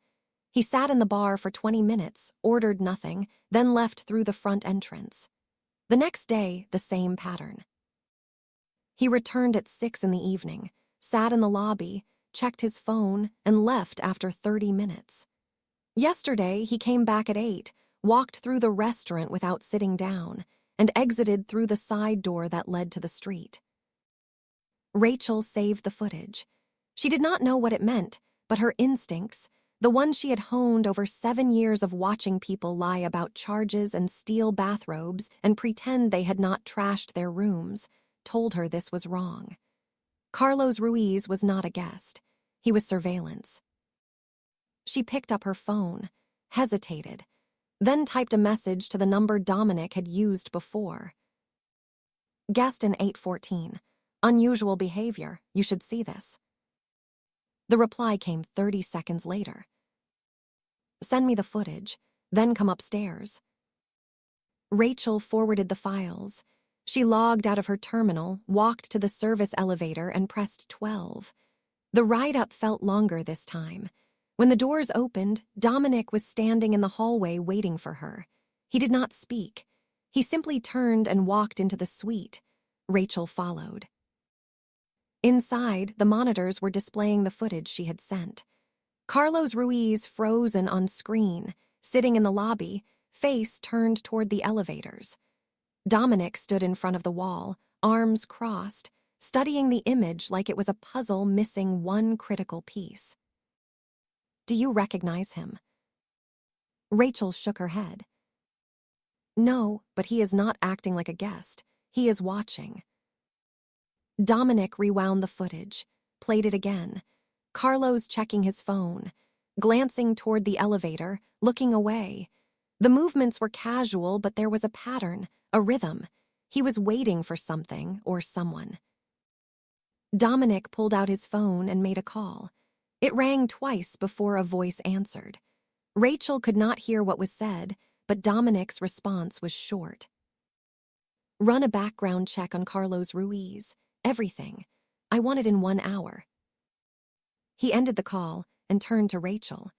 He sat in the bar for 20 minutes, ordered nothing, then left through the front entrance. The next day, the same pattern. He returned at 6 in the evening, sat in the lobby, checked his phone, and left after 30 minutes. Yesterday, he came back at 8, walked through the restaurant without sitting down, and exited through the side door that led to the street. Rachel saved the footage. She did not know what it meant, but her instincts, the ones she had honed over 7 years of watching people lie about charges and steal bathrobes and pretend they had not trashed their rooms, told her this was wrong. Carlos Ruiz was not a guest. He was surveillance. She picked up her phone, hesitated, then typed a message to the number Dominic had used before. Guest in 814. Unusual behavior. You should see this. The reply came 30 seconds later. Send me the footage, then come upstairs. Rachel forwarded the files. She logged out of her terminal, walked to the service elevator, and pressed 12. The ride-up felt longer this time. When the doors opened, Dominic was standing in the hallway waiting for her. He did not speak. He simply turned and walked into the suite. Rachel followed. Inside, the monitors were displaying the footage she had sent. Carlos Ruiz frozen on screen, sitting in the lobby, face turned toward the elevators. Dominic stood in front of the wall, arms crossed, studying the image like it was a puzzle missing one critical piece. Do you recognize him? Rachel shook her head. No, but he is not acting like a guest. He is watching. Dominic rewound the footage, played it again. Carlos checking his phone, glancing toward the elevator, looking away. The movements were casual, but there was a pattern, a rhythm. He was waiting for something or someone. Dominic pulled out his phone and made a call. It rang twice before a voice answered. Rachel could not hear what was said, but Dominic's response was short. Run a background check on Carlos Ruiz. Everything. I want it in 1 hour. He ended the call and turned to Rachel.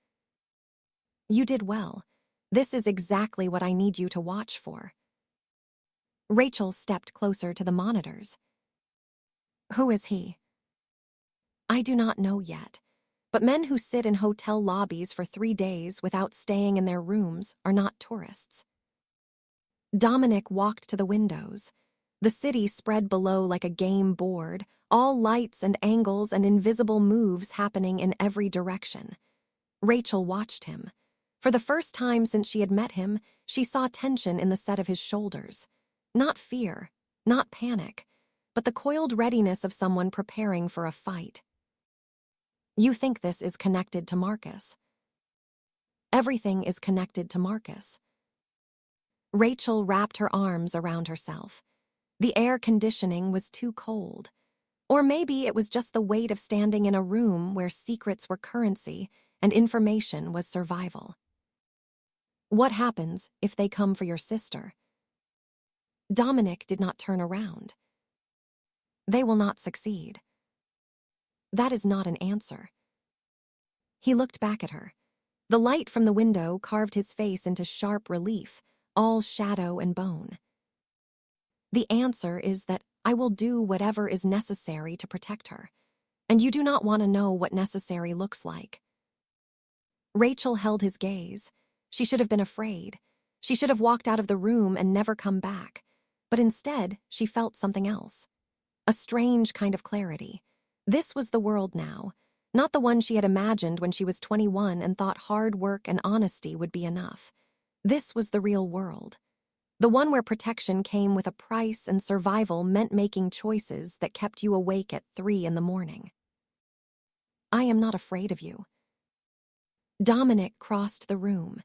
You did well. This is exactly what I need you to watch for. Rachel stepped closer to the monitors. Who is he? I do not know yet, but men who sit in hotel lobbies for 3 days without staying in their rooms are not tourists. Dominic walked to the windows. The city spread below like a game board, all lights and angles and invisible moves happening in every direction. Rachel watched him. For the first time since she had met him, she saw tension in the set of his shoulders. Not fear, not panic, but the coiled readiness of someone preparing for a fight. You think this is connected to Marcus? Everything is connected to Marcus. Rachel wrapped her arms around herself. The air conditioning was too cold. Or maybe it was just the weight of standing in a room where secrets were currency and information was survival. What happens if they come for your sister? Dominic did not turn around. They will not succeed. That is not an answer. He looked back at her. The light from the window carved his face into sharp relief, all shadow and bone. The answer is that I will do whatever is necessary to protect her, and you do not want to know what necessary looks like. Rachel held his gaze. She should have been afraid. She should have walked out of the room and never come back, but instead she felt something else. A strange kind of clarity. This was the world now, not the one she had imagined when she was 21 and thought hard work and honesty would be enough. This was the real world. The one where protection came with a price and survival meant making choices that kept you awake at 3 in the morning. I am not afraid of you. Dominic crossed the room.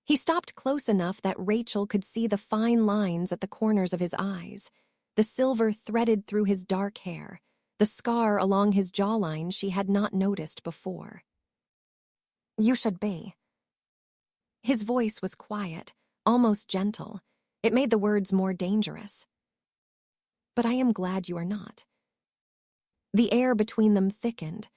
He stopped close enough that Rachel could see the fine lines at the corners of his eyes, the silver threaded through his dark hair, the scar along his jawline she had not noticed before. You should be. His voice was quiet, almost gentle. It made the words more dangerous. But I am glad you are not. The air between them thickened.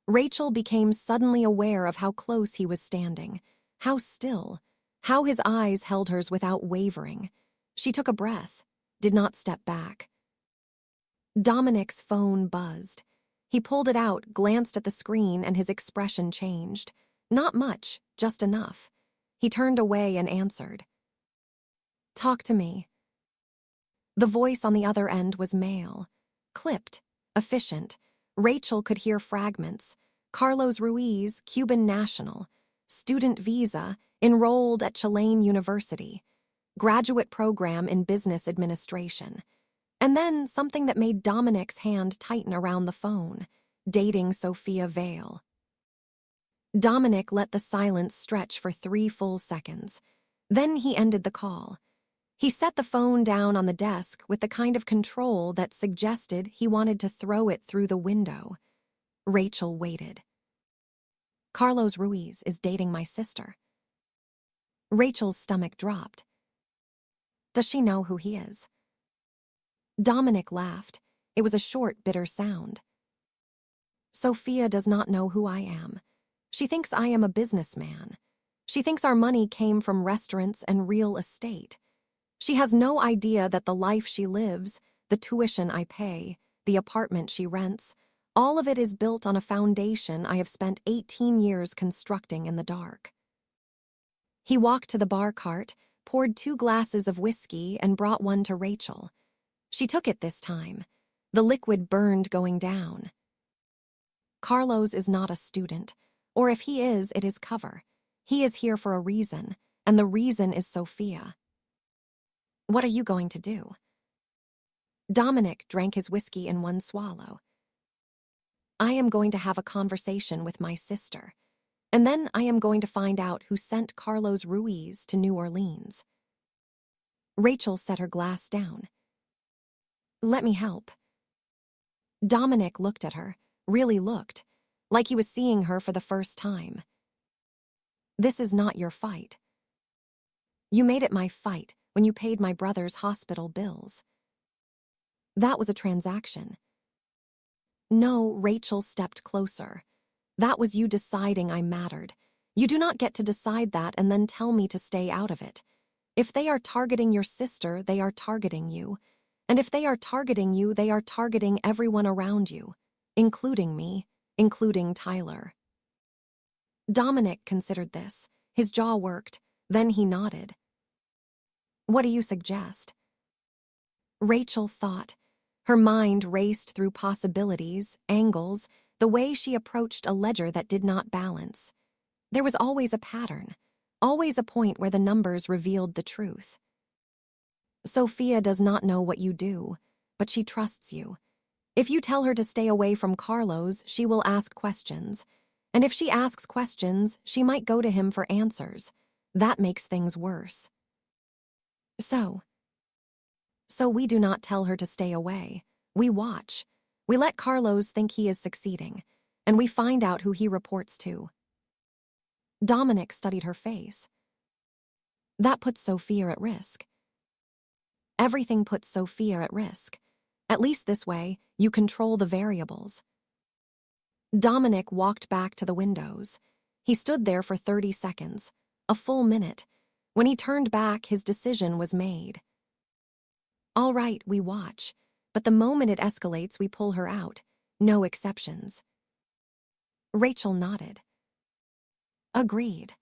Rachel became suddenly aware of how close he was standing, how still, how his eyes held hers without wavering. She took a breath, did not step back. Dominic's phone buzzed. He pulled it out, glanced at the screen, and his expression changed. Not much, just enough. He turned away and answered. "Talk to me." The voice on the other end was male. Clipped, efficient. Rachel could hear fragments. Carlos Ruiz, Cuban national. Student visa, enrolled at Chilean University. Graduate program in business administration. And then something that made Dominic's hand tighten around the phone. Dating Sophia Vale. Dominic let the silence stretch for 3 full seconds. Then he ended the call. He set the phone down on the desk with the kind of control that suggested he wanted to throw it through the window. Rachel waited. "Carlos Ruiz is dating my sister." Rachel's stomach dropped. "Does she know who he is?" Dominic laughed. It was a short, bitter sound. "Sophia does not know who I am. She thinks I am a businessman. She thinks our money came from restaurants and real estate. She has no idea that the life she lives, the tuition I pay, the apartment she rents, all of it is built on a foundation I have spent 18 years constructing in the dark." He walked to the bar cart, poured 2 glasses of whiskey, and brought one to Rachel. She took it this time. The liquid burned going down. "Carlos is not a student, or if he is, it is cover. He is here for a reason, and the reason is Sophia." "What are you going to do?" Dominic drank his whiskey in one swallow. "I am going to have a conversation with my sister, and then I am going to find out who sent Carlos Ruiz to New Orleans." Rachel set her glass down. "Let me help." Dominic looked at her, really looked, like he was seeing her for the first time. "This is not your fight. You made it my fight when you paid my brother's hospital bills." "That was a transaction." "No," Rachel stepped closer. "That was you deciding I mattered. You do not get to decide that and then tell me to stay out of it. If they are targeting your sister, they are targeting you. And if they are targeting you, they are targeting everyone around you, including me, including Tyler." Dominic considered this. His jaw worked. Then he nodded. "What do you suggest?" Rachel thought. Her mind raced through possibilities, angles, the way she approached a ledger that did not balance. There was always a pattern, always a point where the numbers revealed the truth. "Sophia does not know what you do, but she trusts you. If you tell her to stay away from Carlos, she will ask questions. And if she asks questions, she might go to him for answers. That makes things worse. So we do not tell her to stay away. We watch. We let Carlos think he is succeeding, and we find out who he reports to." Dominic studied her face. "That puts Sophia at risk." "Everything puts Sophia at risk. At least this way, you control the variables." Dominic walked back to the windows. He stood there for 30 seconds, a full minute. When he turned back, his decision was made. "All right, we watch, but the moment it escalates, we pull her out. No exceptions." Rachel nodded. "Agreed."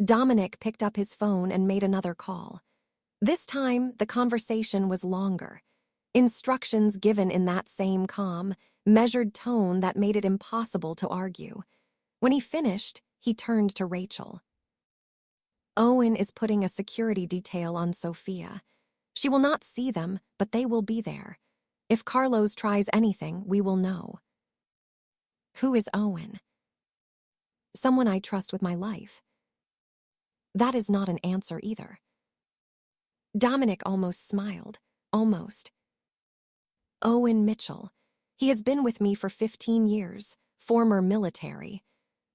Dominic picked up his phone and made another call. This time, the conversation was longer. Instructions given in that same calm, measured tone that made it impossible to argue. When he finished, he turned to Rachel. "Owen is putting a security detail on Sophia. She will not see them, but they will be there. If Carlos tries anything, we will know." "Who is Owen?" "Someone I trust with my life." That is not an answer either. Dominic almost smiled. Almost. "Owen Mitchell. He has been with me for 15 years, former military.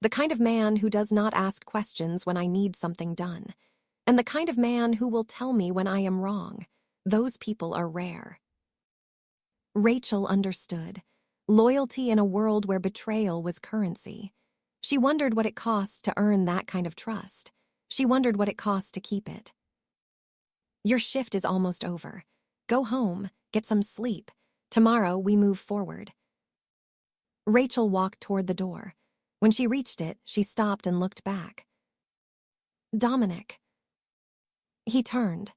The kind of man who does not ask questions when I need something done. And the kind of man who will tell me when I am wrong. Those people are rare." Rachel understood. Loyalty in a world where betrayal was currency. She wondered what it cost to earn that kind of trust. She wondered what it cost to keep it. Your shift is almost over. Go home, get some sleep. Tomorrow we move forward. Rachel walked toward the door. When she reached it, she stopped and looked back. Dominic. He turned.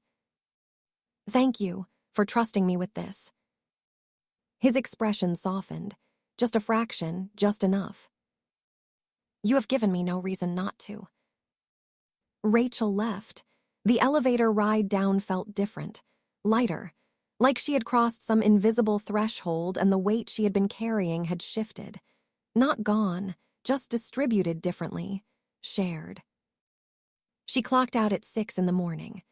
Thank you for trusting me with this. His expression softened. Just a fraction, just enough. You have given me no reason not to. Rachel left. The elevator ride down felt different, lighter, like she had crossed some invisible threshold and the weight she had been carrying had shifted. Not gone, just distributed differently, shared. She clocked out at 6 in the morning,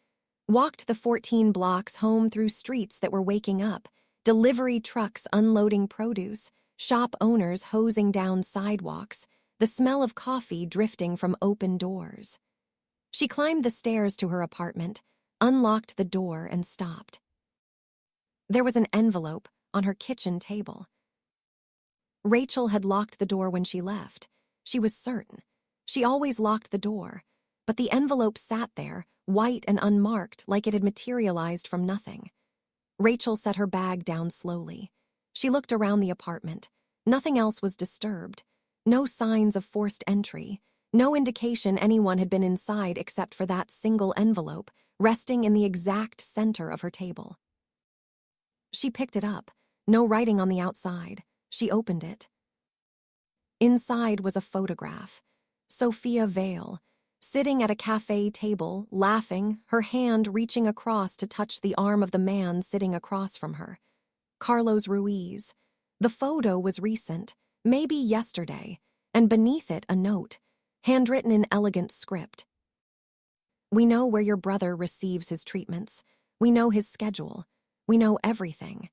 walked the 14 blocks home through streets that were waking up, delivery trucks unloading produce, shop owners hosing down sidewalks, the smell of coffee drifting from open doors. She climbed the stairs to her apartment, unlocked the door, and stopped. There was an envelope on her kitchen table. Rachel had locked the door when she left. She was certain. She always locked the door, but the envelope sat there, white and unmarked, like it had materialized from nothing. Rachel set her bag down slowly. She looked around the apartment. Nothing else was disturbed. No signs of forced entry. No indication anyone had been inside except for that single envelope, resting in the exact center of her table. She picked it up. No writing on the outside. She opened it. Inside was a photograph. Sophia Vale, sitting at a cafe table, laughing, her hand reaching across to touch the arm of the man sitting across from her. Carlos Ruiz. The photo was recent, maybe yesterday, and beneath it a note, handwritten in elegant script. We know where your brother receives his treatments. We know his schedule. We know everything.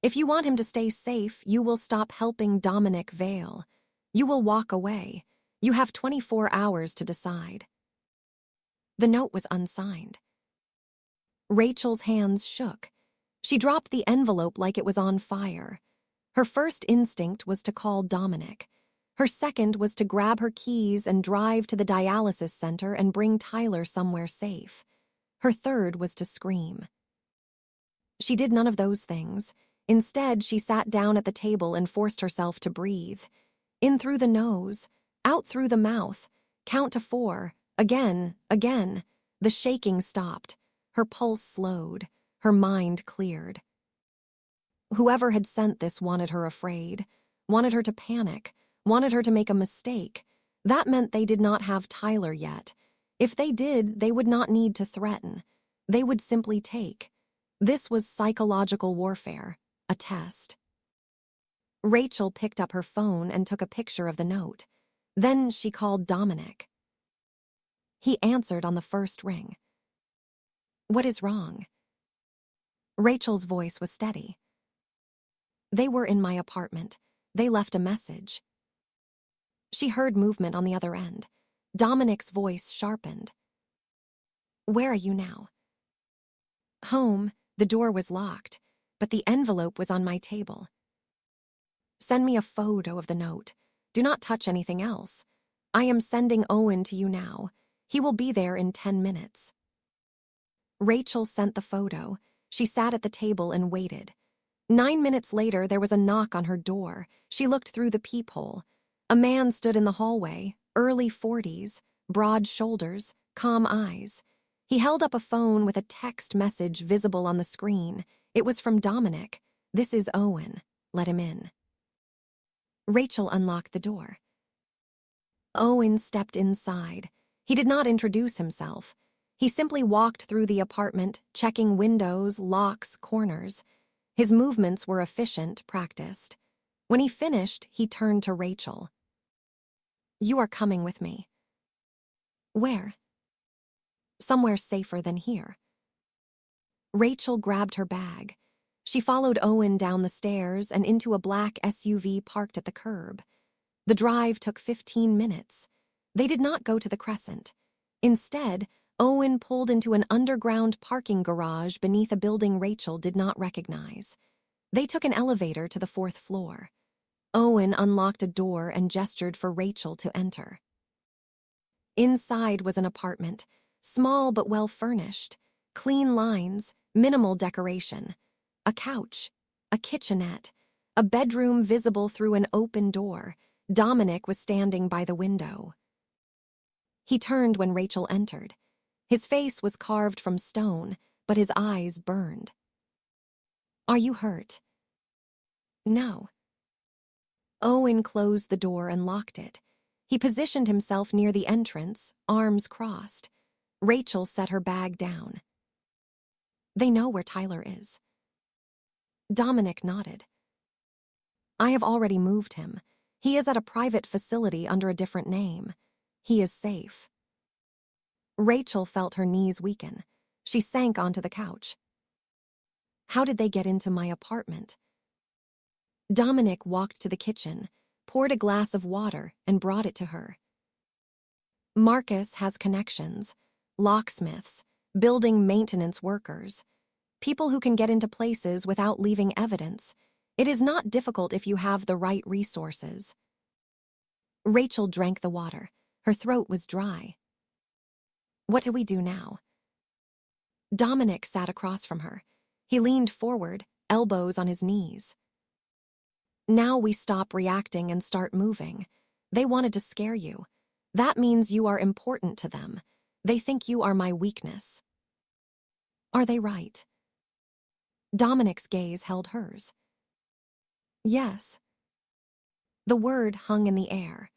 If you want him to stay safe, you will stop helping Dominic Vale. You will walk away. You have 24 hours to decide. The note was unsigned. Rachel's hands shook. She dropped the envelope like it was on fire. Her first instinct was to call Dominic. Her second was to grab her keys and drive to the dialysis center and bring Tyler somewhere safe. Her third was to scream. She did none of those things. Instead, she sat down at the table and forced herself to breathe. In through the nose, out through the mouth, count to 4, again, again. The shaking stopped. Her pulse slowed. Her mind cleared. Whoever had sent this wanted her afraid, wanted her to panic, wanted her to make a mistake. That meant they did not have Tyler yet. If they did, they would not need to threaten. They would simply take. This was psychological warfare, a test. Rachel picked up her phone and took a picture of the note. Then she called Dominic. He answered on the first ring. What is wrong? Rachel's voice was steady. They were in my apartment. They left a message. She heard movement on the other end. Dominic's voice sharpened. Where are you now? Home. The door was locked, but the envelope was on my table. Send me a photo of the note. Do not touch anything else. I am sending Owen to you now. He will be there in 10 minutes. Rachel sent the photo. She sat at the table and waited. 9 minutes later, there was a knock on her door. She looked through the peephole. A man stood in the hallway, early 40s, broad shoulders, calm eyes. He held up a phone with a text message visible on the screen. It was from Dominic. This is Owen. Let him in. Rachel unlocked the door. Owen stepped inside. He did not introduce himself. He simply walked through the apartment, checking windows, locks, corners. His movements were efficient, practiced. When he finished, he turned to Rachel. You are coming with me. Where? Somewhere safer than here. Rachel grabbed her bag. She followed Owen down the stairs and into a black SUV parked at the curb. The drive took 15 minutes. They did not go to the Crescent. Instead, Owen pulled into an underground parking garage beneath a building Rachel did not recognize. They took an elevator to the 4th floor. Owen unlocked a door and gestured for Rachel to enter. Inside was an apartment, small but well-furnished, clean lines, minimal decoration, a couch, a kitchenette, a bedroom visible through an open door. Dominic was standing by the window. He turned when Rachel entered. His face was carved from stone, but his eyes burned. "Are you hurt?" "No." Owen closed the door and locked it. He positioned himself near the entrance, arms crossed. Rachel set her bag down. "They know where Tyler is." Dominic nodded. "I have already moved him. He is at a private facility under a different name. He is safe." Rachel felt her knees weaken. She sank onto the couch. "How did they get into my apartment?" Dominic walked to the kitchen, poured a glass of water, and brought it to her. "Marcus has connections, locksmiths, building maintenance workers, people who can get into places without leaving evidence. It is not difficult if you have the right resources." Rachel drank the water. Her throat was dry. "What do we do now?" Dominic sat across from her. He leaned forward, elbows on his knees. "Now we stop reacting and start moving. They wanted to scare you. That means you are important to them. They think you are my weakness." "Are they right?" Dominic's gaze held hers. "Yes." The word hung in the air.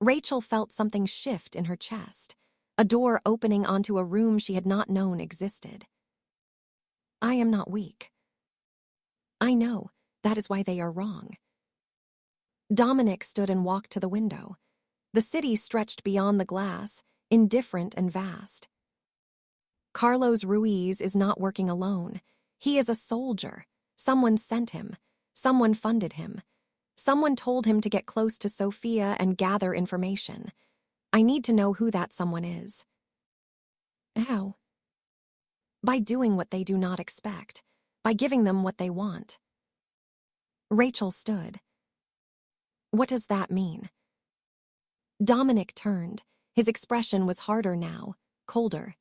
Rachel felt something shift in her chest, a door opening onto a room she had not known existed. "I am not weak." "I know. That is why they are wrong." Dominic stood and walked to the window. The city stretched beyond the glass, indifferent and vast. "Carlos Ruiz is not working alone. He is a soldier. Someone sent him. Someone funded him. Someone told him to get close to Sophia and gather information. I need to know who that someone is." "How?" "By doing what they do not expect. By giving them what they want." Rachel stood. "What does that mean?" Dominic turned. His expression was harder now, colder.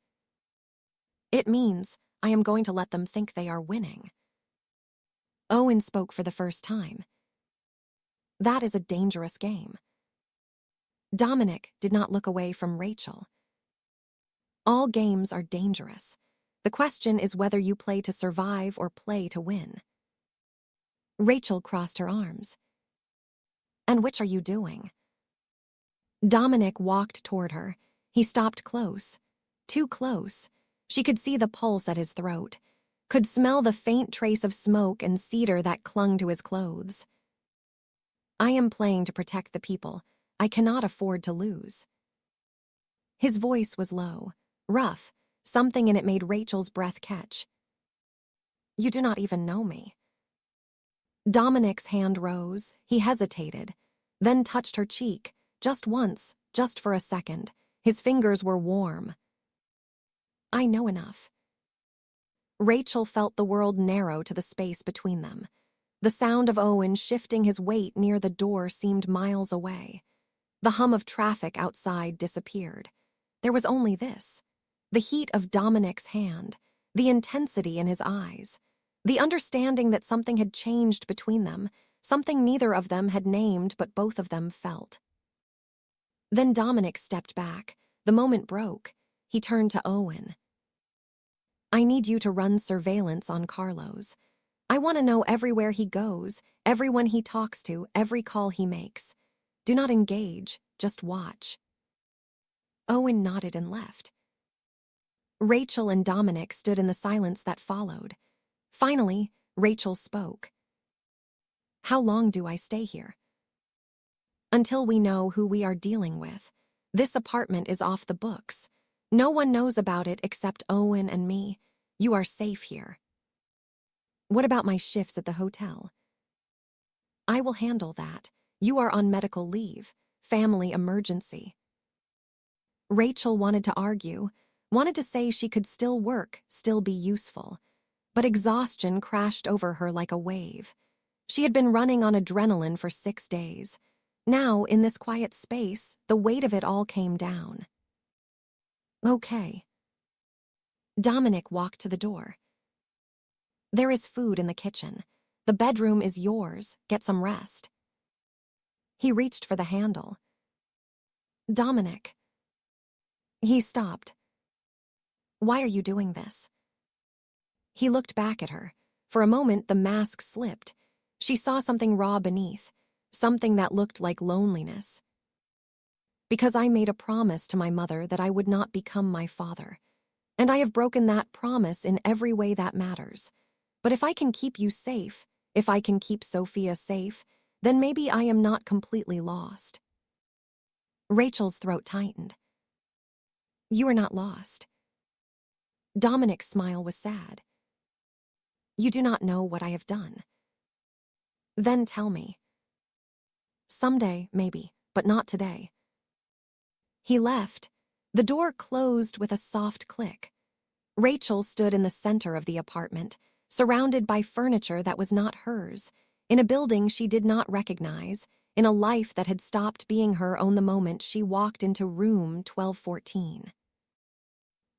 "It means I am going to let them think they are winning." Owen spoke for the first time. "That is a dangerous game." Dominic did not look away from Rachel. "All games are dangerous. The question is whether you play to survive or play to win." Rachel crossed her arms. "And which are you doing?" Dominic walked toward her. He stopped close. Too close. She could see the pulse at his throat, could smell the faint trace of smoke and cedar that clung to his clothes. "I am playing to protect the people. I cannot afford to lose." His voice was low, rough. Something in it made Rachel's breath catch. "You do not even know me." Dominic's hand rose. He hesitated, then touched her cheek, just once, just for a second. His fingers were warm. "I know enough." Rachel felt the world narrow to the space between them. The sound of Owen shifting his weight near the door seemed miles away. The hum of traffic outside disappeared. There was only this: the heat of Dominic's hand, the intensity in his eyes, the understanding that something had changed between them, something neither of them had named but both of them felt. Then Dominic stepped back. The moment broke. He turned to Owen. "I need you to run surveillance on Carlos. I want to know everywhere he goes, everyone he talks to, every call he makes. Do not engage, just watch." Owen nodded and left. Rachel and Dominic stood in the silence that followed. Finally, Rachel spoke. "How long do I stay here?" "Until we know who we are dealing with. This apartment is off the books. No one knows about it except Owen and me. You are safe here." "What about my shifts at the hotel?" "I will handle that. You are on medical leave. Family emergency." Rachel wanted to argue, wanted to say she could still work, still be useful. But exhaustion crashed over her like a wave. She had been running on adrenaline for 6 days. Now, in this quiet space, the weight of it all came down. Okay. Dominic walked to the door. There is food in the kitchen. The bedroom is yours. Get some rest. He reached for the handle. Dominic. He stopped. Why are you doing this? He looked back at her. For a moment, the mask slipped. She saw something raw beneath, something that looked like loneliness. Because I made a promise to my mother that I would not become my father. And I have broken that promise in every way that matters. But if I can keep you safe, if I can keep Sophia safe, then maybe I am not completely lost. Rachel's throat tightened. You are not lost. Dominic's smile was sad. You do not know what I have done. Then tell me. Someday, maybe, but not today. He left. The door closed with a soft click. Rachel stood in the center of the apartment, surrounded by furniture that was not hers, in a building she did not recognize, in a life that had stopped being her own the moment she walked into room 1214.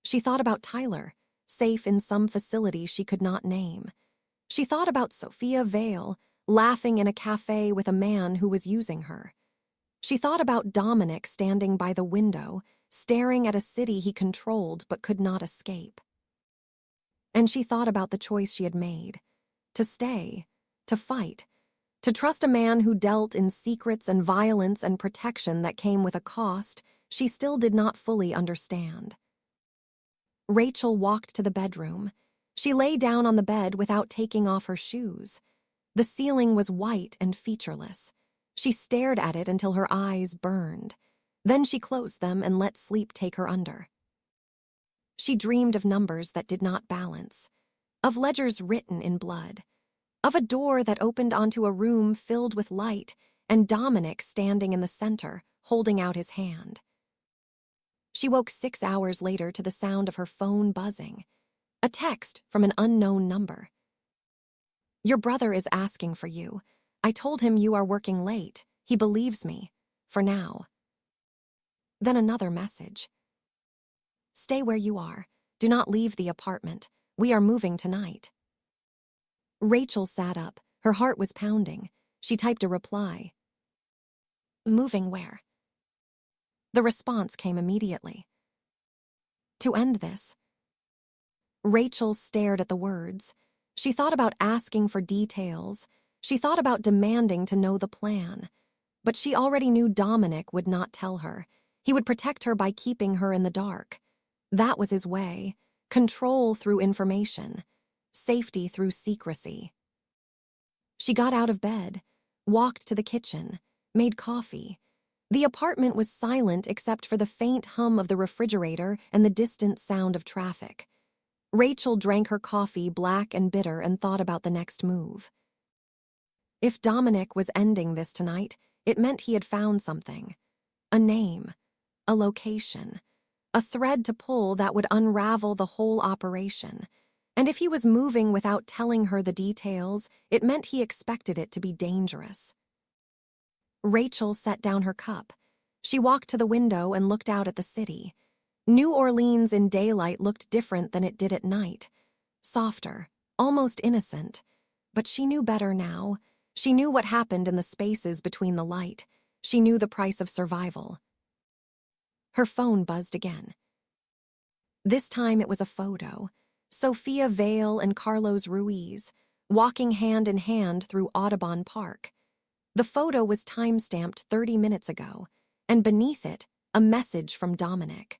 She thought about Tyler, safe in some facility she could not name. She thought about Sophia Vale, laughing in a cafe with a man who was using her. She thought about Dominic standing by the window, staring at a city he controlled but could not escape. And she thought about the choice she had made, to stay, to fight, to trust a man who dealt in secrets and violence and protection that came with a cost she still did not fully understand. Rachel walked to the bedroom. She lay down on the bed without taking off her shoes. The ceiling was white and featureless. She stared at it until her eyes burned. Then she closed them and let sleep take her under. She dreamed of numbers that did not balance, of ledgers written in blood, of a door that opened onto a room filled with light and Dominic standing in the center, holding out his hand. She woke 6 hours later to the sound of her phone buzzing, a text from an unknown number. Your brother is asking for you. I told him you are working late. He believes me, for now. Then another message. Stay where you are. Do not leave the apartment. We are moving tonight. Rachel sat up. Her heart was pounding. She typed a reply. Moving where? The response came immediately. To end this. Rachel stared at the words. She thought about asking for details. She thought about demanding to know the plan. But she already knew Dominic would not tell her. He would protect her by keeping her in the dark. That was his way. Control through information. Safety through secrecy. She got out of bed, walked to the kitchen, made coffee. The apartment was silent except for the faint hum of the refrigerator and the distant sound of traffic. Rachel drank her coffee black and bitter and thought about the next move. If Dominic was ending this tonight, it meant he had found something. A name, a location, a thread to pull that would unravel the whole operation. And if he was moving without telling her the details, it meant he expected it to be dangerous. Rachel set down her cup. She walked to the window and looked out at the city. New Orleans in daylight looked different than it did at night. Softer, almost innocent. But she knew better now. She knew what happened in the spaces between the light. She knew the price of survival. Her phone buzzed again. This time it was a photo. Sophia Vale and Carlos Ruiz, walking hand in hand through Audubon Park. The photo was time-stamped 30 minutes ago, and beneath it, a message from Dominic.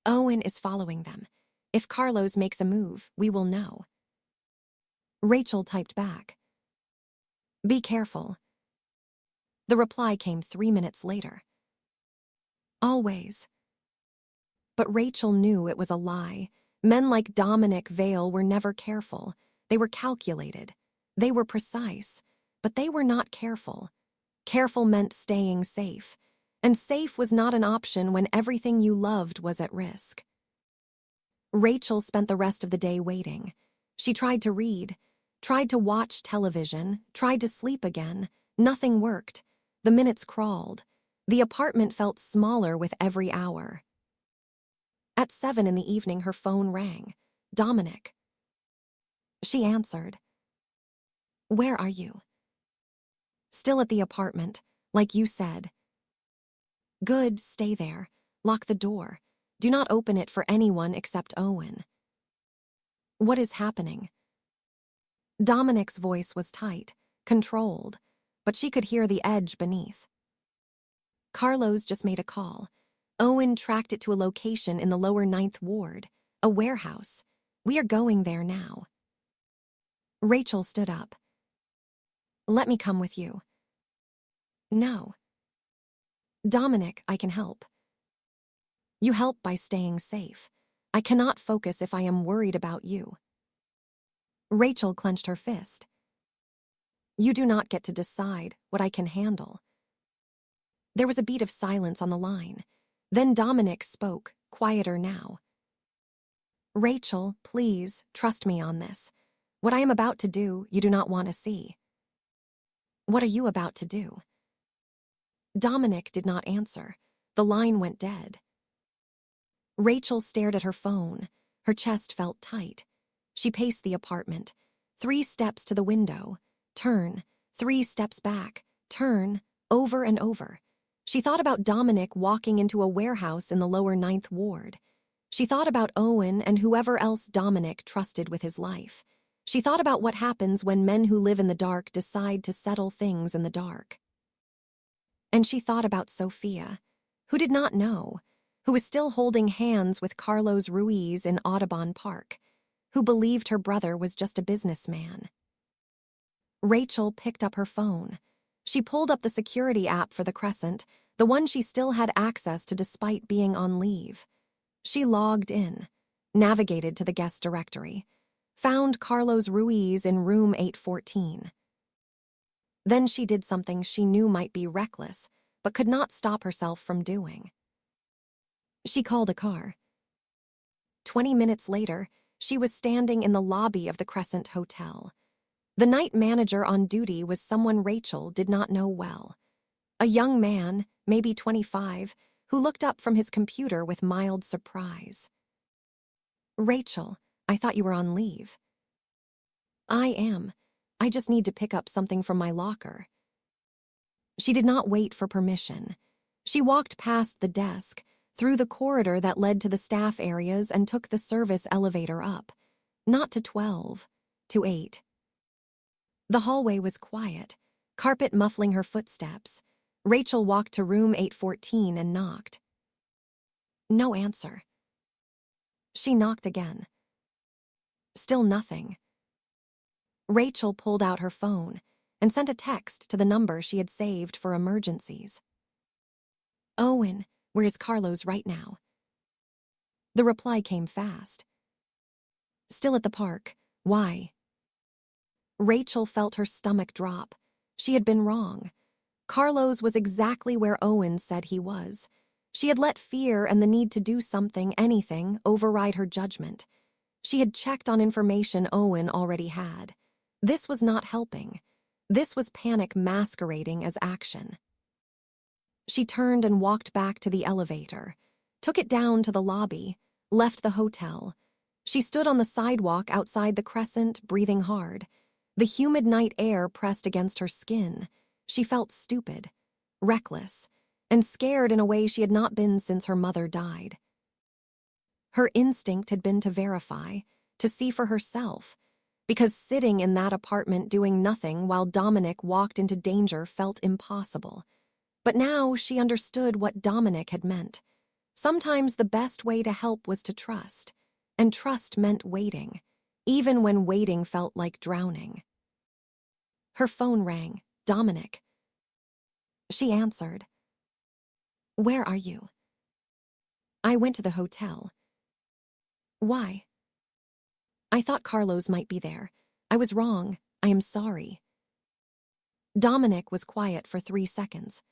Owen is following them. If Carlos makes a move, we will know. Rachel typed back. Be careful. The reply came 3 minutes later. Always. But Rachel knew it was a lie. Men like Dominic Vale were never careful. They were calculated. They were precise. But they were not careful. Careful meant staying safe. And safe was not an option when everything you loved was at risk. Rachel spent the rest of the day waiting. She tried to read. Tried to watch television, tried to sleep again. Nothing worked. The minutes crawled. The apartment felt smaller with every hour. At 7 in the evening, her phone rang. Dominic. She answered. Where are you? Still at the apartment, like you said. Good, stay there. Lock the door. Do not open it for anyone except Owen. What is happening? Dominic's voice was tight, controlled, but she could hear the edge beneath. Carlos just made a call. Owen tracked it to a location in the lower 9th ward, a warehouse. We are going there now. Rachel stood up. Let me come with you. No. Dominic, I can help. You help by staying safe. I cannot focus if I am worried about you. Rachel clenched her fist. You do not get to decide what I can handle. There was a beat of silence on the line. Then Dominic spoke, quieter now. Rachel, please, trust me on this. What I am about to do, you do not want to see. What are you about to do? Dominic did not answer. The line went dead. Rachel stared at her phone. Her chest felt tight. She paced the apartment. 3 steps to the window. Turn. 3 steps back. Turn. Over and over. She thought about Dominic walking into a warehouse in the lower 9th ward. She thought about Owen and whoever else Dominic trusted with his life. She thought about what happens when men who live in the dark decide to settle things in the dark. And she thought about Sophia, who did not know, who was still holding hands with Carlos Ruiz in Audubon Park, who believed her brother was just a businessman. Rachel picked up her phone. She pulled up the security app for the Crescent, the one she still had access to despite being on leave. She logged in, navigated to the guest directory, found Carlos Ruiz in room 814. Then she did something she knew might be reckless, but could not stop herself from doing. She called a car. 20 minutes later, she was standing in the lobby of the Crescent Hotel. The night manager on duty was someone Rachel did not know well. A young man, maybe 25, who looked up from his computer with mild surprise. Rachel, I thought you were on leave. I am. I just need to pick up something from my locker. She did not wait for permission. She walked past the desk, through the corridor that led to the staff areas and took the service elevator up. Not to 12, to 8. The hallway was quiet, carpet muffling her footsteps. Rachel walked to room 814 and knocked. No answer. She knocked again. Still nothing. Rachel pulled out her phone and sent a text to the number she had saved for emergencies. Owen, where is Carlos right now? The reply came fast. Still at the park. Why? Rachel felt her stomach drop. She had been wrong. Carlos was exactly where Owen said he was. She had let fear and the need to do something, anything, override her judgment. She had checked on information Owen already had. This was not helping. This was panic masquerading as action. She turned and walked back to the elevator, took it down to the lobby, left the hotel. She stood on the sidewalk outside the Crescent, breathing hard. The humid night air pressed against her skin. She felt stupid, reckless, and scared in a way she had not been since her mother died. Her instinct had been to verify, to see for herself, because sitting in that apartment doing nothing while Dominic walked into danger felt impossible. But now she understood what Dominic had meant. Sometimes the best way to help was to trust, and trust meant waiting, even when waiting felt like drowning. Her phone rang. Dominic. She answered. Where are you? I went to the hotel. Why? I thought Carlos might be there. I was wrong. I am sorry. Dominic was quiet for 3 seconds.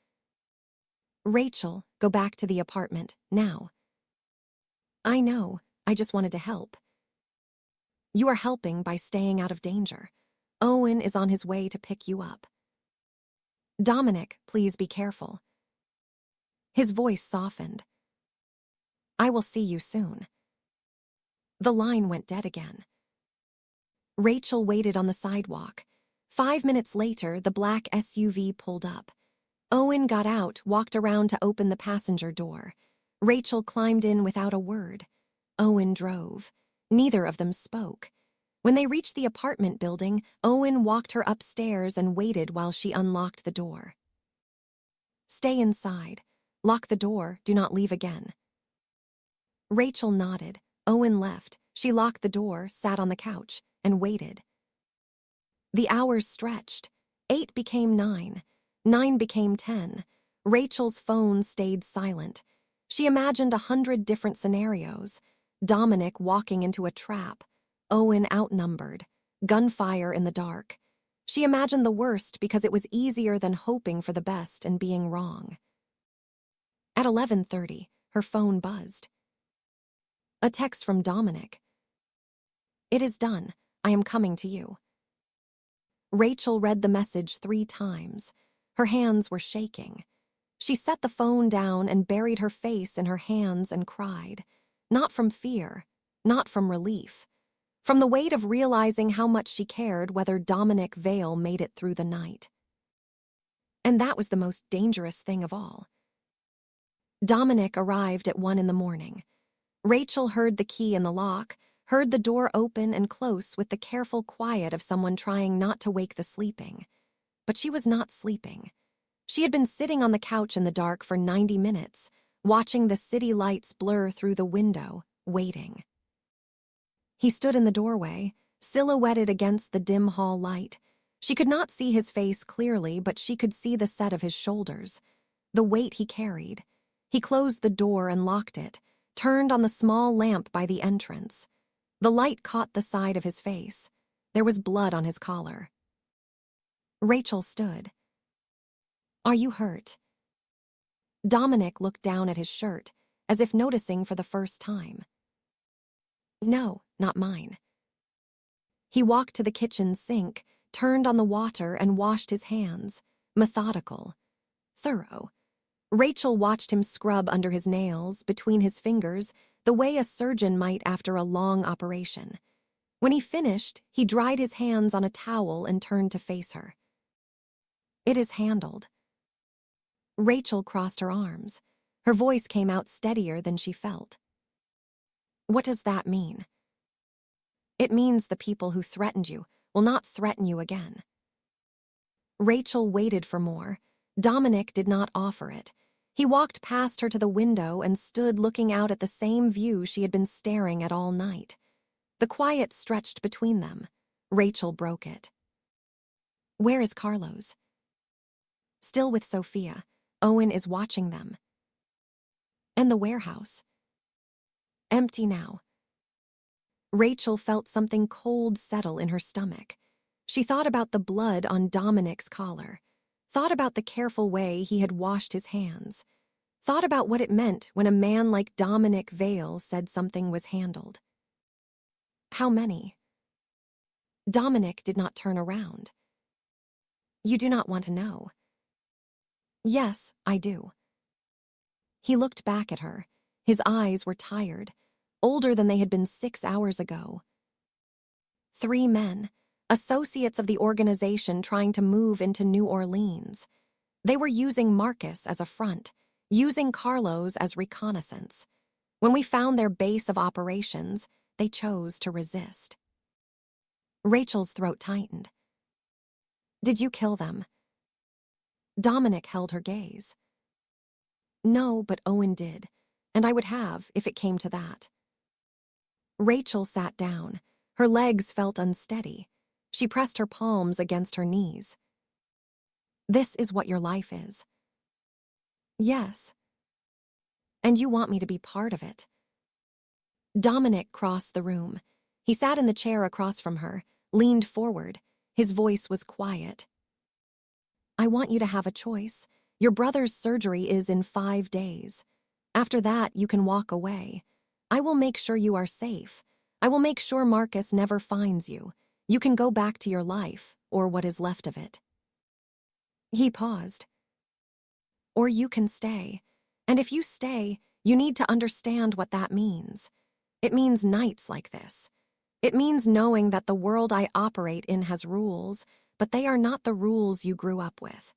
Rachel, go back to the apartment, now. I know. I just wanted to help. You are helping by staying out of danger. Owen is on his way to pick you up. Dominic, please be careful. His voice softened. I will see you soon. The line went dead again. Rachel waited on the sidewalk. 5 minutes later, the black SUV pulled up. Owen got out, walked around to open the passenger door. Rachel climbed in without a word. Owen drove. Neither of them spoke. When they reached the apartment building, Owen walked her upstairs and waited while she unlocked the door. Stay inside. Lock the door. Do not leave again. Rachel nodded. Owen left. She locked the door, sat on the couch, and waited. The hours stretched. 8 became 9. 9 became 10. Rachel's phone stayed silent. She imagined 100 different scenarios. Dominic walking into a trap. Owen outnumbered. Gunfire in the dark. She imagined the worst because it was easier than hoping for the best and being wrong. At 11:30, her phone buzzed. A text from Dominic. It is done. I am coming to you. Rachel read the message 3 times. Her hands were shaking. She set the phone down and buried her face in her hands and cried. Not from fear, not from relief. From the weight of realizing how much she cared whether Dominic Vale made it through the night. And that was the most dangerous thing of all. Dominic arrived at 1 in the morning. Rachel heard the key in the lock, heard the door open and close with the careful quiet of someone trying not to wake the sleeping. But she was not sleeping. She had been sitting on the couch in the dark for 90 minutes, watching the city lights blur through the window, waiting. He stood in the doorway, silhouetted against the dim hall light. She could not see his face clearly, but she could see the set of his shoulders, the weight he carried. He closed the door and locked it, turned on the small lamp by the entrance. The light caught the side of his face. There was blood on his collar. Rachel stood. Are you hurt? Dominic looked down at his shirt, as if noticing for the first time. No, not mine. He walked to the kitchen sink, turned on the water and washed his hands, methodical, thorough. Rachel watched him scrub under his nails, between his fingers, the way a surgeon might after a long operation. When he finished, he dried his hands on a towel and turned to face her. It is handled. Rachel crossed her arms. Her voice came out steadier than she felt. What does that mean? It means the people who threatened you will not threaten you again. Rachel waited for more. Dominic did not offer it. He walked past her to the window and stood looking out at the same view she had been staring at all night. The quiet stretched between them. Rachel broke it. Where is Carlos? Still with Sophia. Owen is watching them. And the warehouse? Empty now. Rachel felt something cold settle in her stomach. She thought about the blood on Dominic's collar, thought about the careful way he had washed his hands, thought about what it meant when a man like Dominic Vale said something was handled. How many? Dominic did not turn around. You do not want to know. Yes, I do. He looked back at her. His eyes were tired, older than they had been 6 hours ago. 3 men, associates of the organization trying to move into New Orleans. They were using Marcus as a front, using Carlos as reconnaissance. When we found their base of operations, they chose to resist. Rachel's throat tightened. Did you kill them? Dominic held her gaze. No, but Owen did, and I would have if it came to that. Rachel sat down. Her legs felt unsteady. She pressed her palms against her knees. This is what your life is. Yes. And you want me to be part of it. Dominic crossed the room. He sat in the chair across from her, leaned forward. His voice was quiet. I want you to have a choice. Your brother's surgery is in 5 days. After that, you can walk away. I will make sure you are safe. I will make sure Marcus never finds you. You can go back to your life, or what is left of it. He paused. Or you can stay. And if you stay, you need to understand what that means. It means nights like this. It means knowing that the world I operate in has rules, but they are not the rules you grew up with.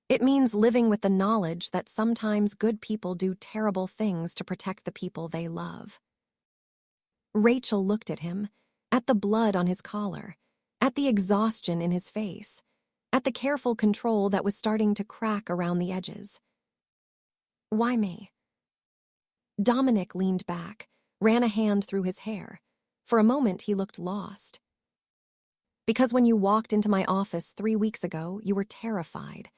It means living with the knowledge that sometimes good people do terrible things to protect the people they love. Rachel looked at him, at the blood on his collar, at the exhaustion in his face, at the careful control that was starting to crack around the edges. Why me? Dominic leaned back, ran a hand through his hair. For a moment, he looked lost. Because when you walked into my office 3 weeks ago, you were terrified.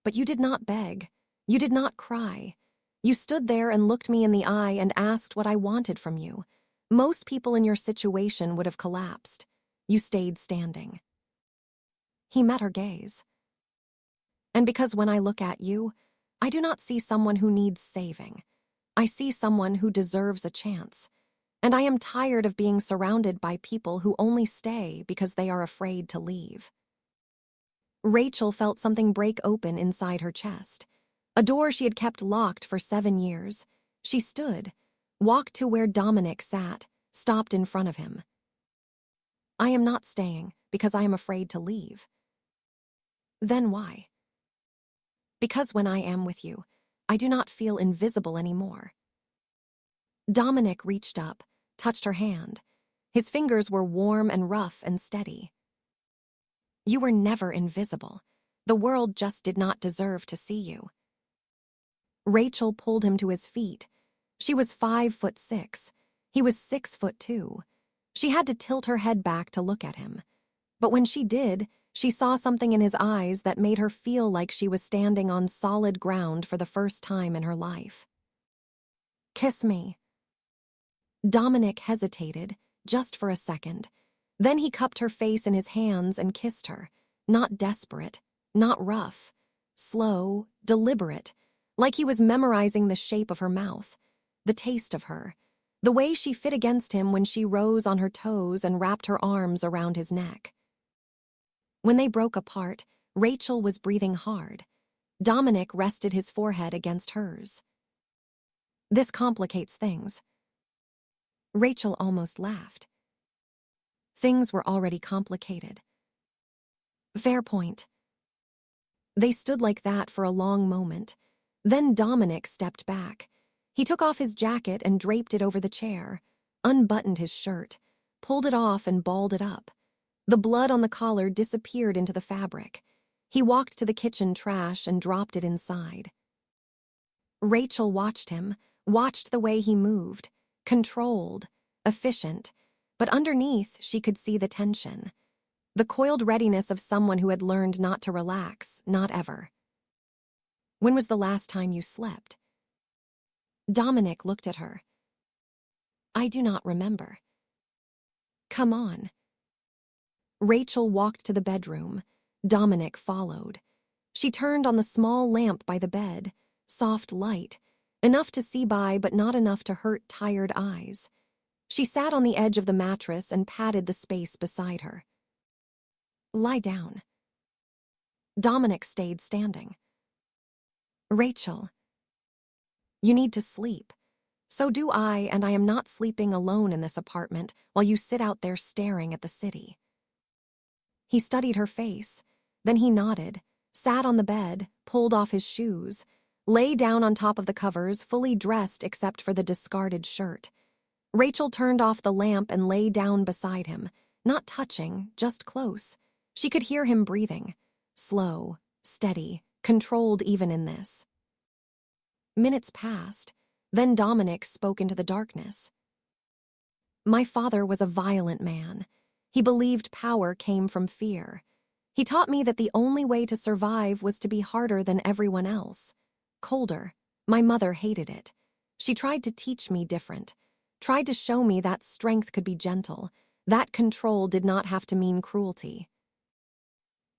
But you did not beg. You did not cry. You stood there and looked me in the eye and asked what I wanted from you. Most people in your situation would have collapsed. You stayed standing. He met her gaze. And because when I look at you, I do not see someone who needs saving. I see someone who deserves a chance. And I am tired of being surrounded by people who only stay because they are afraid to leave. Rachel felt something break open inside her chest. A door she had kept locked for 7 years. She stood, walked to where Dominic sat, stopped in front of him. I am not staying because I am afraid to leave. Then why? Because when I am with you, I do not feel invisible anymore. Dominic reached up, touched her hand. His fingers were warm and rough and steady. You were never invisible. The world just did not deserve to see you. Rachel pulled him to his feet. She was 5'6". He was 6'2". She had to tilt her head back to look at him. But when she did, she saw something in his eyes that made her feel like she was standing on solid ground for the first time in her life. Kiss me. Dominic hesitated, just for a second. Then he cupped her face in his hands and kissed her, not desperate, not rough, slow, deliberate, like he was memorizing the shape of her mouth, the taste of her, the way she fit against him when she rose on her toes and wrapped her arms around his neck. When they broke apart, Rachel was breathing hard. Dominic rested his forehead against hers. This complicates things. Rachel almost laughed. Things were already complicated. Fair point. They stood like that for a long moment. Then Dominic stepped back. He took off his jacket and draped it over the chair, unbuttoned his shirt, pulled it off and balled it up. The blood on the collar disappeared into the fabric. He walked to the kitchen trash and dropped it inside. Rachel watched him, watched the way he moved, controlled, efficient, but underneath she could see the tension. The coiled readiness of someone who had learned not to relax, not ever. When was the last time you slept? Dominic looked at her. I do not remember. Come on. Rachel walked to the bedroom. Dominic followed. She turned on the small lamp by the bed, soft light, enough to see by but not enough to hurt tired eyes. She sat on the edge of the mattress and patted the space beside her. Lie down. Dominic stayed standing. Rachel. You need to sleep. So do I, and I am not sleeping alone in this apartment while you sit out there staring at the city. He studied her face. Then he nodded, sat on the bed, pulled off his shoes, lay down on top of the covers, fully dressed except for the discarded shirt. Rachel turned off the lamp and lay down beside him, not touching, just close. She could hear him breathing, slow, steady, controlled even in this. Minutes passed. Then Dominic spoke into the darkness. My father was a violent man. He believed power came from fear. He taught me that the only way to survive was to be harder than everyone else. Colder. My mother hated it. She tried to teach me different. Tried to show me that strength could be gentle. That control did not have to mean cruelty.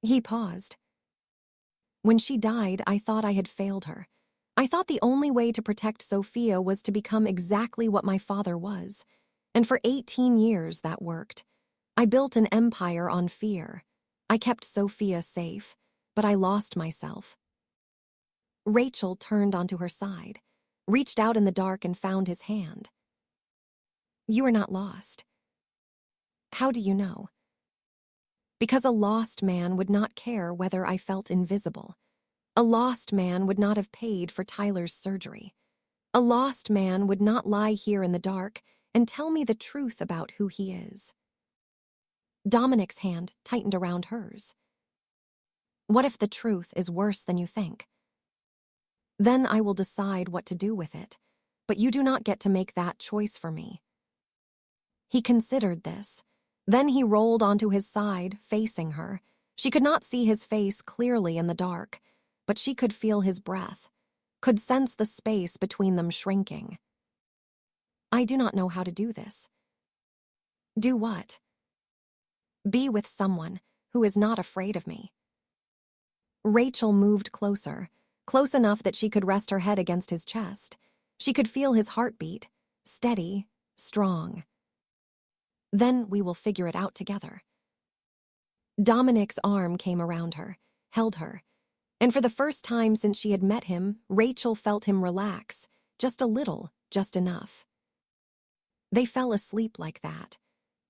He paused. When she died, I thought I had failed her. I thought the only way to protect Sophia was to become exactly what my father was. And for 18 years that worked. I built an empire on fear. I kept Sophia safe, but I lost myself. Rachel turned onto her side, reached out in the dark and found his hand. You are not lost. How do you know? Because a lost man would not care whether I felt invisible. A lost man would not have paid for Tyler's surgery. A lost man would not lie here in the dark and tell me the truth about who he is. Dominic's hand tightened around hers. What if the truth is worse than you think? Then I will decide what to do with it, but you do not get to make that choice for me. He considered this. Then he rolled onto his side, facing her. She could not see his face clearly in the dark, but she could feel his breath, could sense the space between them shrinking. I do not know how to do this. Do what? Be with someone who is not afraid of me. Rachel moved closer, close enough that she could rest her head against his chest. She could feel his heartbeat, steady, strong. Then we will figure it out together. Dominic's arm came around her, held her, and for the first time since she had met him, Rachel felt him relax, just a little, just enough. They fell asleep like that.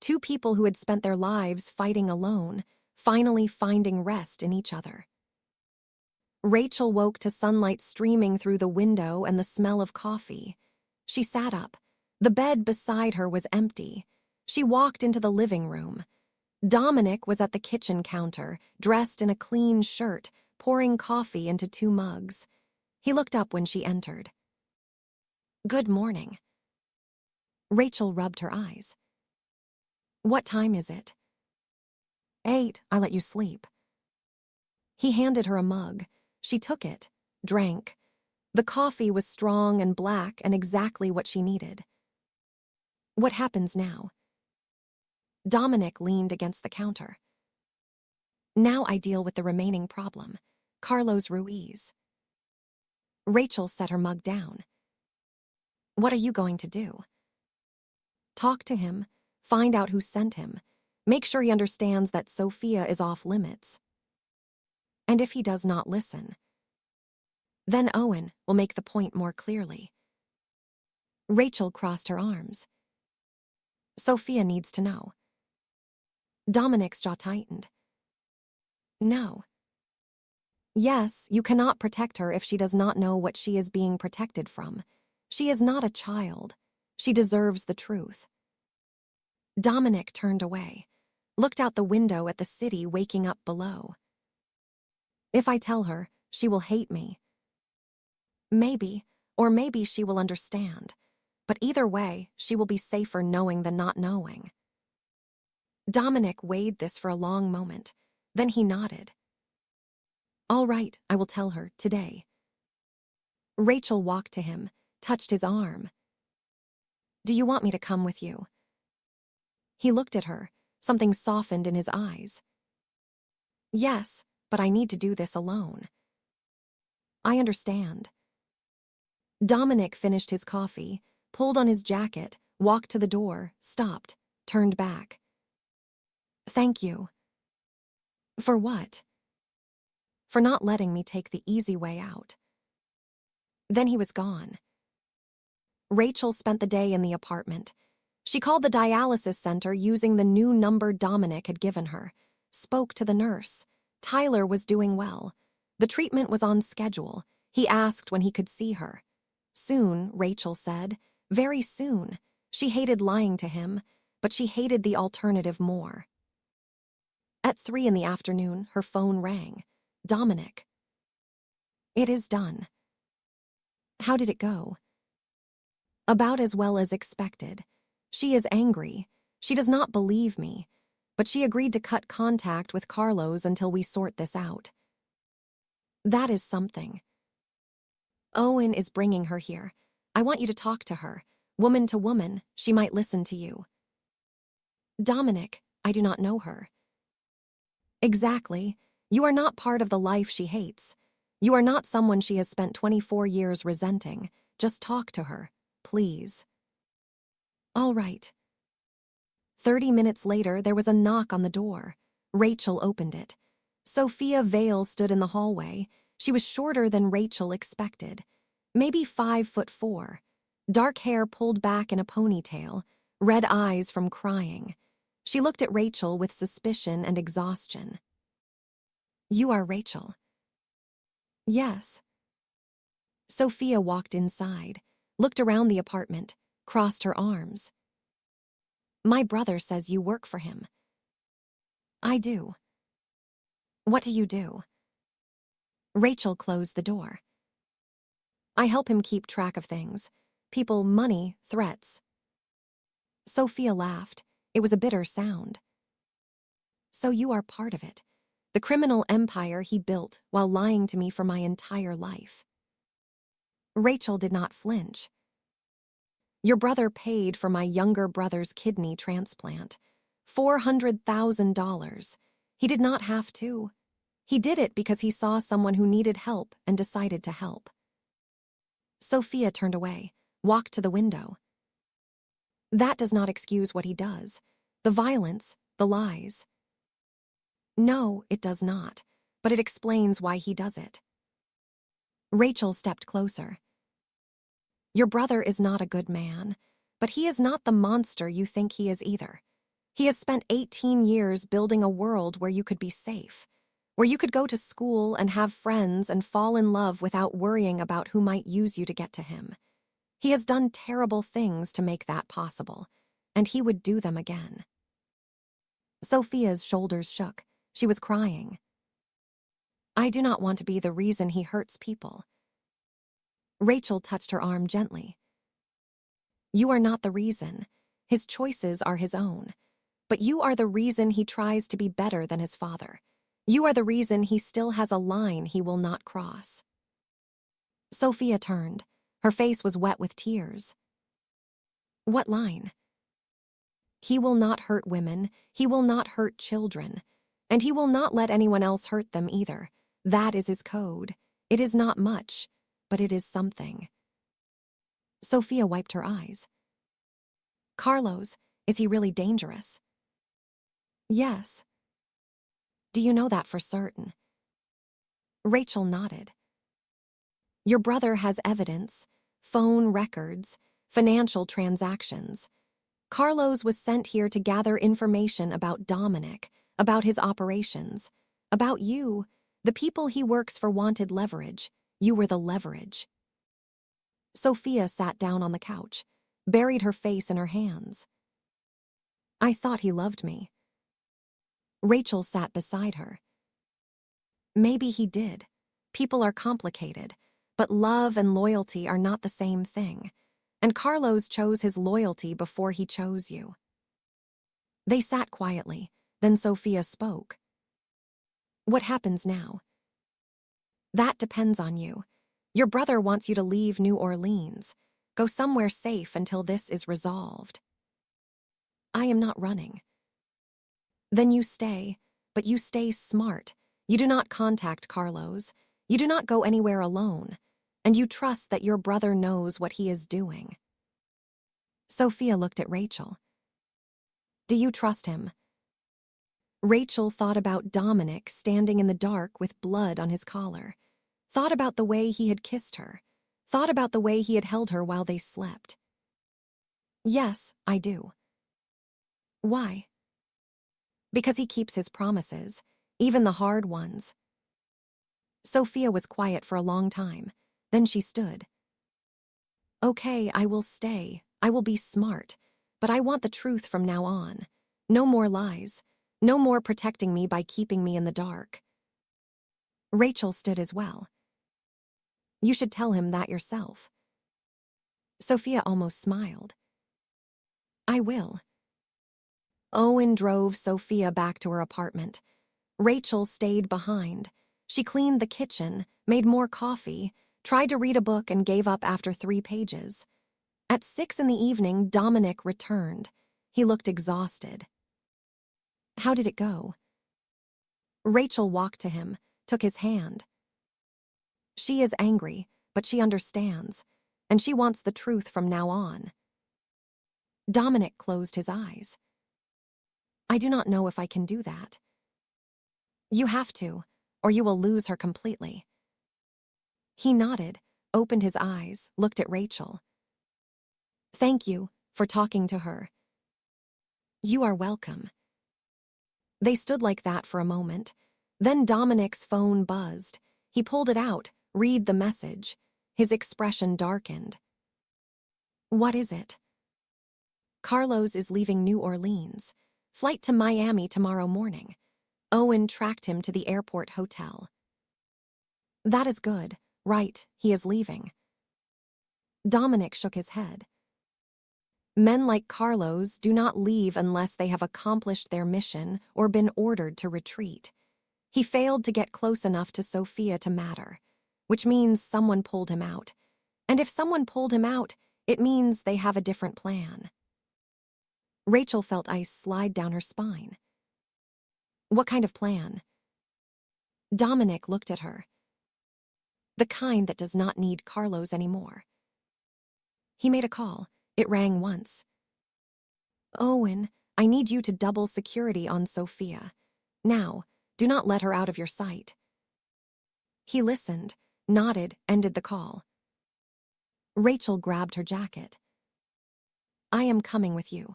Two people who had spent their lives fighting alone, finally finding rest in each other. Rachel woke to sunlight streaming through the window and the smell of coffee. She sat up. The bed beside her was empty. She walked into the living room. Dominic was at the kitchen counter, dressed in a clean shirt, pouring coffee into 2 mugs. He looked up when she entered. Good morning. Rachel rubbed her eyes. What time is it? 8, I let you sleep. He handed her a mug. She took it, drank. The coffee was strong and black and exactly what she needed. What happens now? Dominic leaned against the counter. Now I deal with the remaining problem, Carlos Ruiz. Rachel set her mug down. What are you going to do? Talk to him, find out who sent him, make sure he understands that Sophia is off limits. And if he does not listen, then Owen will make the point more clearly. Rachel crossed her arms. Sophia needs to know. Dominic's jaw tightened. No. Yes, you cannot protect her if she does not know what she is being protected from. She is not a child. She deserves the truth. Dominic turned away, looked out the window at the city waking up below. If I tell her, she will hate me. Maybe, or maybe she will understand. But either way, she will be safer knowing than not knowing. Dominic weighed this for a long moment. Then he nodded. All right, I will tell her, today. Rachel walked to him, touched his arm. Do you want me to come with you? He looked at her, something softened in his eyes. Yes, but I need to do this alone. I understand. Dominic finished his coffee, pulled on his jacket, walked to the door, stopped, turned back. Thank you. For what? For not letting me take the easy way out. Then he was gone. Rachel spent the day in the apartment. She called the dialysis center using the new number Dominic had given her, spoke to the nurse. Tyler was doing well. The treatment was on schedule. He asked when he could see her. Soon, Rachel said. Very soon. She hated lying to him, but she hated the alternative more. At 3 in the afternoon, her phone rang. Dominic. It is done. How did it go? About as well as expected. She is angry. She does not believe me, but she agreed to cut contact with Carlos until we sort this out. That is something. Owen is bringing her here. I want you to talk to her. Woman to woman, she might listen to you. Dominic, I do not know her. Exactly. You are not part of the life she hates. You are not someone she has spent 24 years resenting. Just talk to her, please. All right. 30 minutes later, there was a knock on the door. Rachel opened it. Sophia Vale stood in the hallway. She was shorter than Rachel expected, maybe 5'4". Dark hair pulled back in a ponytail, red eyes from crying. She looked at Rachel with suspicion and exhaustion. "You are Rachel?" "Yes." Sophia walked inside, looked around the apartment, crossed her arms. "My brother says you work for him." "I do." "What do you do?" Rachel closed the door. "I help him keep track of things. People, money, threats." Sophia laughed. It was a bitter sound. "So you are part of it. The criminal empire he built while lying to me for my entire life." Rachel did not flinch. "Your brother paid for my younger brother's kidney transplant. $400,000. He did not have to. He did it because he saw someone who needed help and decided to help." Sophia turned away, walked to the window. "That does not excuse what he does. The violence, the lies." "No, it does not, but it explains why he does it." Rachel stepped closer. "Your brother is not a good man, but he is not the monster you think he is either. He has spent 18 years building a world where you could be safe, where you could go to school and have friends and fall in love without worrying about who might use you to get to him. He has done terrible things to make that possible, and he would do them again." Sophia's shoulders shook. She was crying. "I do not want to be the reason he hurts people." Rachel touched her arm gently. "You are not the reason. His choices are his own. But you are the reason he tries to be better than his father. You are the reason he still has a line he will not cross." Sophia turned. Her face was wet with tears. "What line?" "He will not hurt women. He will not hurt children. And he will not let anyone else hurt them either. That is his code. It is not much, but it is something." Sophia wiped her eyes. "Carlos, is he really dangerous?" "Yes." "Do you know that for certain?" Rachel nodded. "Your brother has evidence, phone records, financial transactions. Carlos was sent here to gather information about Dominic, about his operations, about you. The people he works for wanted leverage. You were the leverage." Sophia sat down on the couch, buried her face in her hands. "I thought he loved me." Rachel sat beside her. "Maybe he did. People are complicated, but love and loyalty are not the same thing. And Carlos chose his loyalty before he chose you." They sat quietly. Then Sophia spoke. "What happens now?" "That depends on you. Your brother wants you to leave New Orleans. Go somewhere safe until this is resolved." "I am not running." "Then you stay, but you stay smart. You do not contact Carlos. You do not go anywhere alone. And you trust that your brother knows what he is doing." Sophia looked at Rachel. "Do you trust him?" Rachel thought about Dominic standing in the dark with blood on his collar, thought about the way he had kissed her, thought about the way he had held her while they slept. "Yes, I do." "Why?" "Because he keeps his promises, even the hard ones." Sophia was quiet for a long time. Then she stood. "Okay, I will stay. I will be smart. But I want the truth from now on. No more lies. No more protecting me by keeping me in the dark." Rachel stood as well. "You should tell him that yourself." Sophia almost smiled. "I will." Owen drove Sophia back to her apartment. Rachel stayed behind. She cleaned the kitchen, made more coffee, tried to read a book and gave up after 3 pages. At 6 in the evening, Dominic returned. He looked exhausted. "How did it go?" Rachel walked to him, took his hand. "She is angry, but she understands, and she wants the truth from now on." Dominic closed his eyes. I do not know if I can do that. You have to, or you will lose her completely. He nodded, opened his eyes, looked at Rachel. Thank you for talking to her. You are welcome. They stood like that for a moment. Then Dominic's phone buzzed. He pulled it out, read the message. His expression darkened. What is it? Carlos is leaving New Orleans. Flight to Miami tomorrow morning. Owen tracked him to the airport hotel. That is good. Right, he is leaving. Dominic shook his head. Men like Carlos do not leave unless they have accomplished their mission or been ordered to retreat. He failed to get close enough to Sophia to matter, which means someone pulled him out. And if someone pulled him out, it means they have a different plan. Rachel felt ice slide down her spine. What kind of plan? Dominic looked at her. The kind that does not need Carlos anymore. He made a call. It rang once. Owen, I need you to double security on Sophia. Now, do not let her out of your sight. He listened, nodded, ended the call. Rachel grabbed her jacket. I am coming with you.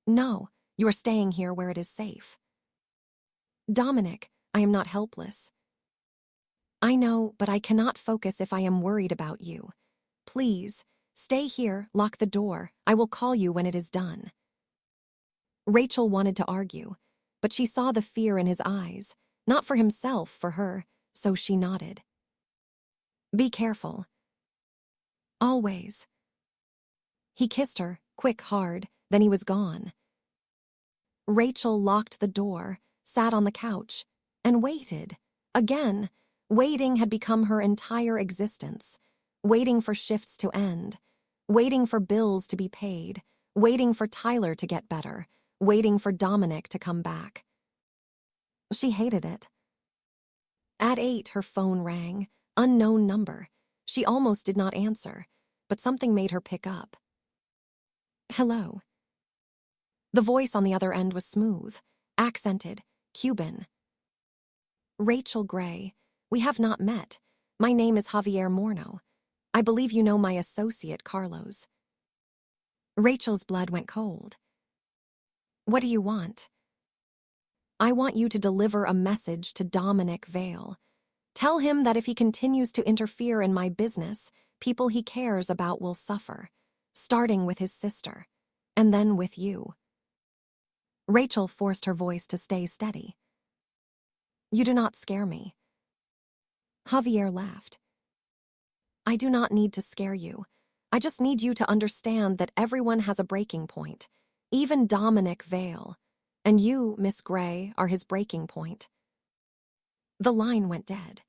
No, you are staying here where it is safe. Dominic, I am not helpless. I know, but I cannot focus if I am worried about you. Please, stay here, lock the door. I will call you when it is done. Rachel wanted to argue, but she saw the fear in his eyes, not for himself, for her, so she nodded. Be careful. Always. He kissed her, quick, hard, then he was gone. Rachel locked the door, sat on the couch, and waited. Again, waiting had become her entire existence. Waiting for shifts to end. Waiting for bills to be paid. Waiting for Tyler to get better. Waiting for Dominic to come back. She hated it. At 8, her phone rang. Unknown number. She almost did not answer, but something made her pick up. Hello. The voice on the other end was smooth, accented, Cuban. Rachel Gray, we have not met. My name is Javier Morno. I believe you know my associate, Carlos. Rachel's blood went cold. What do you want? I want you to deliver a message to Dominic Vale. Tell him that if he continues to interfere in my business, people he cares about will suffer, starting with his sister, and then with you. Rachel forced her voice to stay steady. You do not scare me. Javier laughed. I do not need to scare you. I just need you to understand that everyone has a breaking point, even Dominic Vale. And you, Miss Gray, are his breaking point. The line went dead.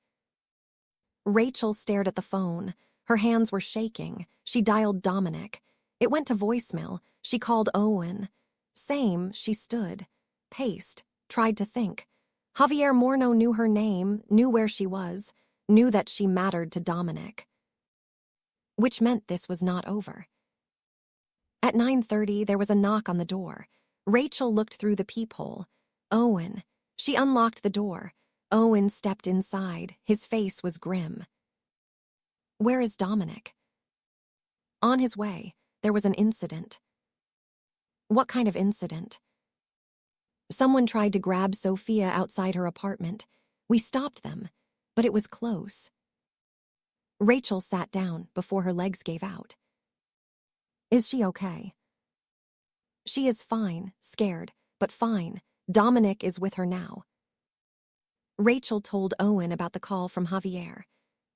Rachel stared at the phone. Her hands were shaking. She dialed Dominic. It went to voicemail. She called Owen. Same, she stood, paced, tried to think. Javier Morno knew her name, knew where she was, knew that she mattered to Dominic. Which meant this was not over. At 9:30, there was a knock on the door. Rachel looked through the peephole. Owen. She unlocked the door. Owen stepped inside. His face was grim. Where is Dominic? On his way. There was an incident. What kind of incident? Someone tried to grab Sophia outside her apartment. We stopped them, but it was close. Rachel sat down before her legs gave out. Is she okay? She is fine, scared, but fine. Dominic is with her now. Rachel told Owen about the call from Javier.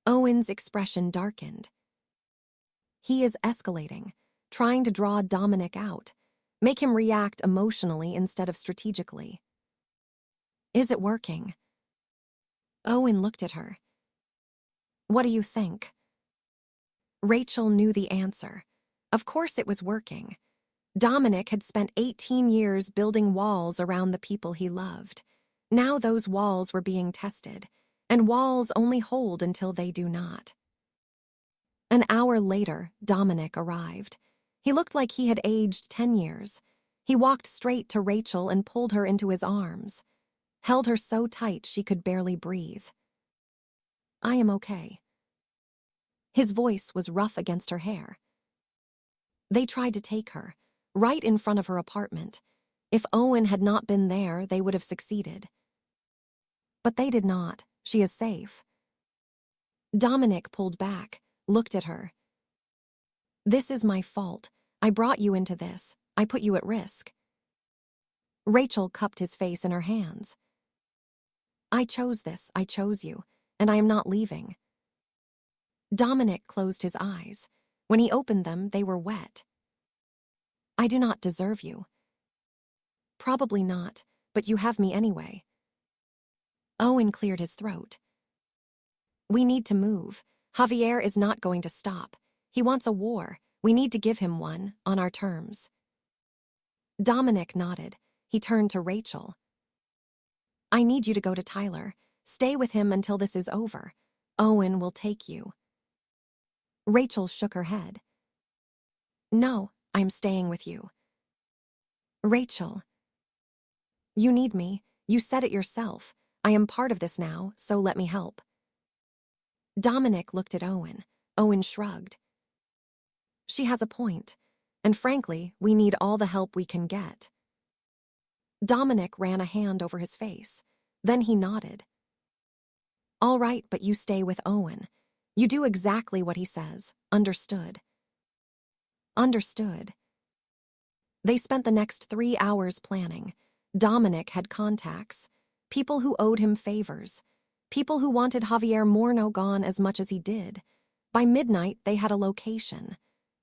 Owen's expression darkened. He is escalating, trying to draw Dominic out, make him react emotionally instead of strategically. Is it working? Owen looked at her. What do you think? Rachel knew the answer. Of course it was working. Dominic had spent 18 years building walls around the people he loved. Now those walls were being tested, and walls only hold until they do not. An hour later, Dominic arrived. He looked like he had aged 10 years. He walked straight to Rachel and pulled her into his arms, held her so tight she could barely breathe. "I am okay." His voice was rough against her hair. They tried to take her, right in front of her apartment. If Owen had not been there, they would have succeeded. But they did not. She is safe. Dominic pulled back, looked at her. "This is my fault. I brought you into this. I put you at risk." Rachel cupped his face in her hands. "I chose this. I chose you, and I am not leaving." Dominic closed his eyes. When he opened them, they were wet. "I do not deserve you." "Probably not, but you have me anyway." Owen cleared his throat. "We need to move. Javier is not going to stop. He wants a war. We need to give him one, on our terms." Dominic nodded. He turned to Rachel. "I need you to go to Tyler. Stay with him until this is over. Owen will take you." Rachel shook her head. "No, I'm staying with you." "Rachel." "You need me. You said it yourself. I am part of this now, so let me help." Dominic looked at Owen. Owen shrugged. "She has a point, and frankly, we need all the help we can get." Dominic ran a hand over his face. Then he nodded. "All right, but you stay with Owen. You do exactly what he says. Understood?" "Understood." They spent the next 3 hours planning. Dominic had contacts, people who owed him favors, people who wanted Javier Morno gone as much as he did. By midnight, they had a location.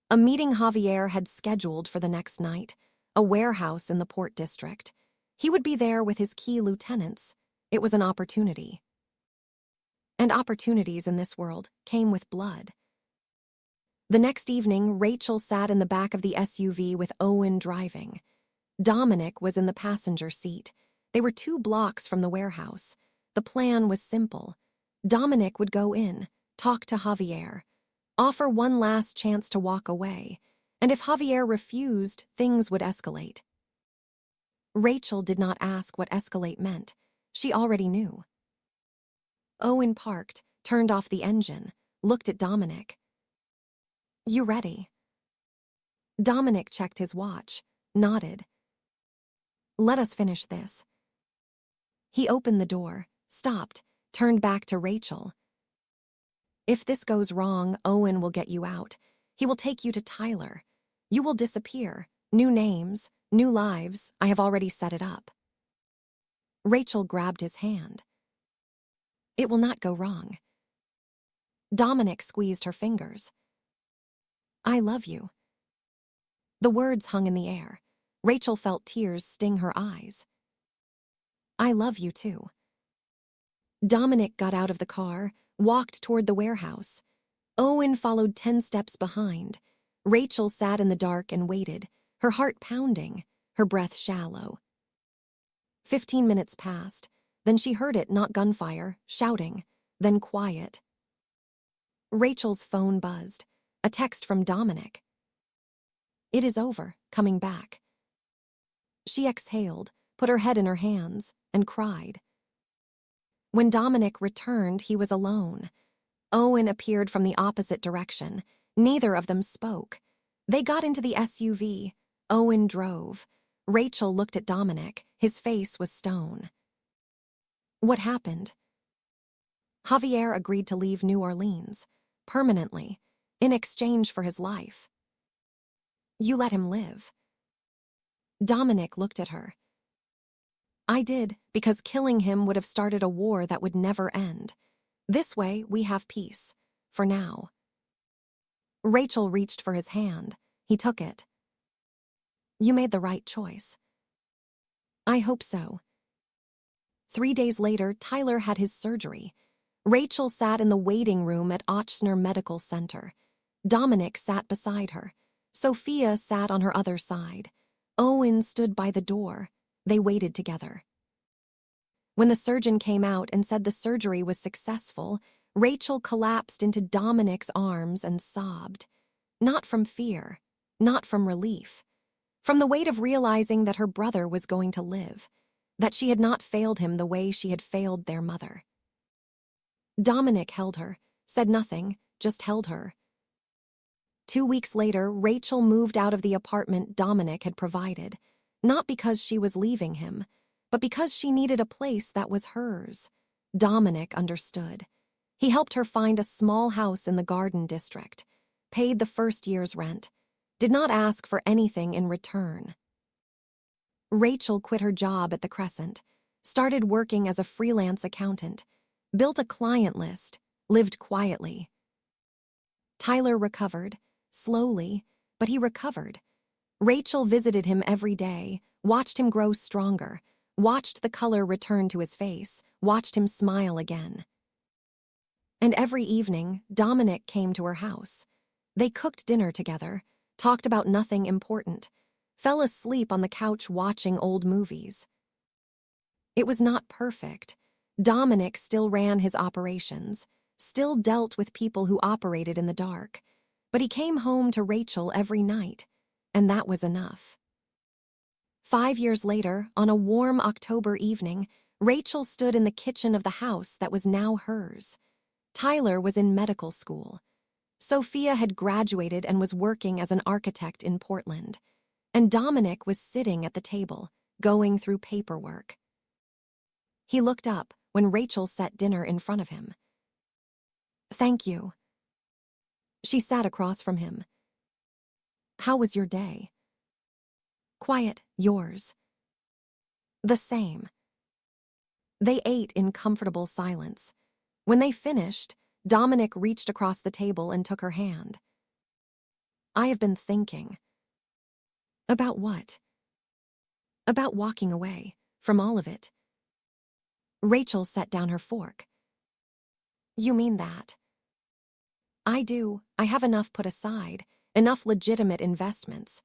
A meeting Javier had scheduled for the next night, a warehouse in the Port District. He would be there with his key lieutenants. It was an opportunity. And opportunities in this world came with blood. The next evening, Rachel sat in the back of the SUV with Owen driving. Dominic was in the passenger seat. They were 2 blocks from the warehouse. The plan was simple. Dominic would go in, talk to Javier, offer one last chance to walk away, and if Javier refused, things would escalate. Rachel did not ask what escalate meant. She already knew. Owen parked, turned off the engine, looked at Dominic. "You ready?" Dominic checked his watch, nodded. "Let us finish this." He opened the door, stopped, turned back to Rachel. "If this goes wrong, Owen will get you out. He will take you to Tyler. You will disappear. New names, new lives. I have already set it up." Rachel grabbed his hand. "It will not go wrong." Dominic squeezed her fingers. "I love you." The words hung in the air. Rachel felt tears sting her eyes. "I love you too." Dominic got out of the car, walked toward the warehouse. Owen followed 10 steps behind. Rachel sat in the dark and waited, her heart pounding, her breath shallow. 15 minutes passed. Then she heard it, not gunfire, shouting, then quiet. Rachel's phone buzzed. A text from Dominic. "It is over, coming back." She exhaled, put her head in her hands, and cried. When Dominic returned, he was alone. Owen appeared from the opposite direction. Neither of them spoke. They got into the SUV. Owen drove. Rachel looked at Dominic. His face was stone. "What happened?" "Javier agreed to leave New Orleans, permanently, in exchange for his life." "You let him live." Dominic looked at her. "I did, because killing him would have started a war that would never end. This way, we have peace. For now." Rachel reached for his hand. He took it. "You made the right choice." "I hope so." 3 days later, Tyler had his surgery. Rachel sat in the waiting room at Ochsner Medical Center. Dominic sat beside her. Sophia sat on her other side. Owen stood by the door. They waited together. When the surgeon came out and said the surgery was successful, Rachel collapsed into Dominic's arms and sobbed. Not from fear, not from relief. from the weight of realizing that her brother was going to live, that she had not failed him the way she had failed their mother. Dominic held her, said nothing, just held her. 2 weeks later, Rachel moved out of the apartment Dominic had provided, not because she was leaving him, but because she needed a place that was hers. Dominic understood. He helped her find a small house in the Garden District, paid the first year's rent, did not ask for anything in return. Rachel quit her job at the Crescent, started working as a freelance accountant, built a client list, lived quietly. Tyler recovered, slowly, but he recovered. Rachel visited him every day, watched him grow stronger, watched the color return to his face, watched him smile again. And every evening, Dominic came to her house. They cooked dinner together, talked about nothing important, fell asleep on the couch watching old movies. It was not perfect. Dominic still ran his operations, still dealt with people who operated in the dark, but he came home to Rachel every night, and that was enough. 5 years later, on a warm October evening, Rachel stood in the kitchen of the house that was now hers. Tyler was in medical school. Sophia had graduated and was working as an architect in Portland, and Dominic was sitting at the table, going through paperwork. He looked up when Rachel set dinner in front of him. "Thank you." She sat across from him. "How was your day?" "Quiet, yours." "The same." They ate in comfortable silence. When they finished, Dominic reached across the table and took her hand. "I have been thinking." "About what?" "About walking away, from all of it." Rachel set down her fork. "You mean that?" "I do. I have enough put aside, enough legitimate investments.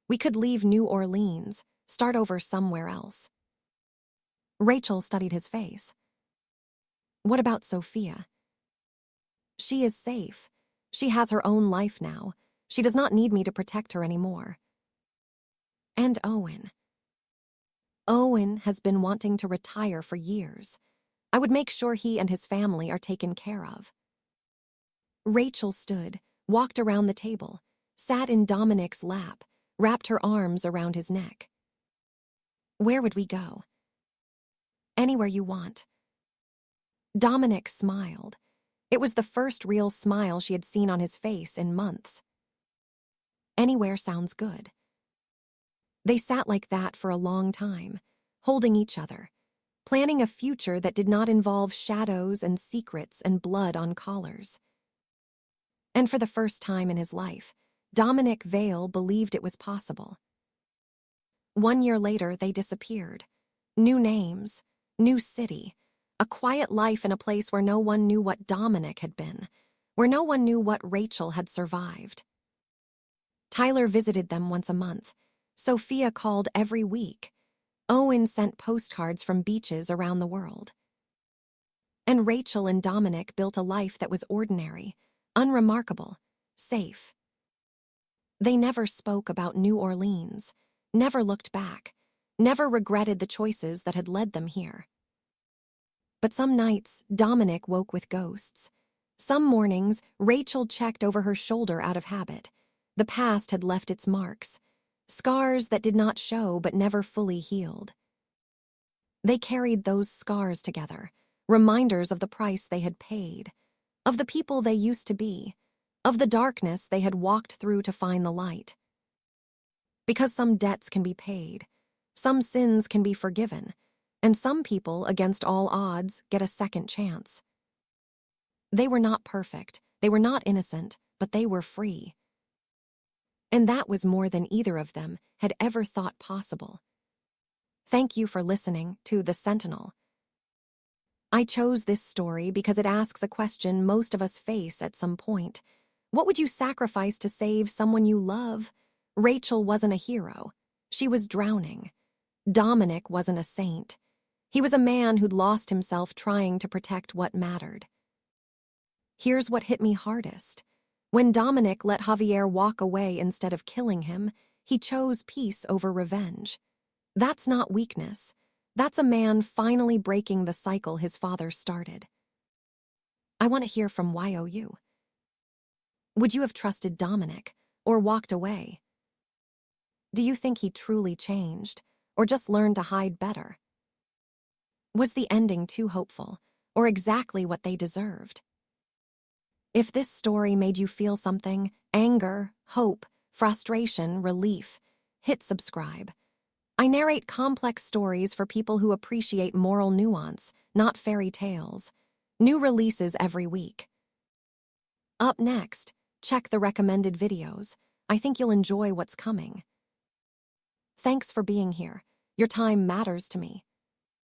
We could leave New Orleans, start over somewhere else." Rachel studied his face. "What about Sophia?" "She is safe. She has her own life now. She does not need me to protect her anymore." "And Owen." "Owen has been wanting to retire for years. I would make sure he and his family are taken care of." Rachel stood, walked around the table, sat in Dominic's lap, wrapped her arms around his neck. "Where would we go?" "Anywhere you want." Dominic smiled. It was the first real smile she had seen on his face in months. "Anywhere sounds good." They sat like that for a long time, holding each other, planning a future that did not involve shadows and secrets and blood on collars. And for the first time in his life, Dominic Vale believed it was possible. 1 year later, they disappeared. New names, new city, a quiet life in a place where no one knew what Dominic had been, where no one knew what Rachel had survived. Tyler visited them once a month. Sophia called every week. Owen sent postcards from beaches around the world. And Rachel and Dominic built a life that was ordinary, unremarkable, safe. They never spoke about New Orleans, never looked back, never regretted the choices that had led them here. But some nights, Dominic woke with ghosts. Some mornings, Rachel checked over her shoulder out of habit. The past had left its marks, scars that did not show but never fully healed. They carried those scars together, reminders of the price they had paid, of the people they used to be, of the darkness they had walked through to find the light. Because some debts can be paid, some sins can be forgiven, and some people, against all odds, get a second chance. They were not perfect, they were not innocent, but they were free. And that was more than either of them had ever thought possible. Thank you for listening to The Sentinel. I chose this story because it asks a question most of us face at some point. What would you sacrifice to save someone you love? Rachel wasn't a hero. She was drowning. Dominic wasn't a saint. He was a man who'd lost himself trying to protect what mattered. Here's what hit me hardest. When Dominic let Javier walk away instead of killing him, He chose peace over revenge. That's not weakness. That's a man finally breaking the cycle his father started. I want to hear from YOU. Would you have trusted Dominic or walked away? Do you think he truly changed or just learned to hide better? Was the ending too hopeful or exactly what they deserved? If this story made you feel something, anger, hope, frustration, relief, hit subscribe. I narrate complex stories for people who appreciate moral nuance, not fairy tales. New releases every week. Up next, check the recommended videos. I think you'll enjoy what's coming. Thanks for being here. Your time matters to me.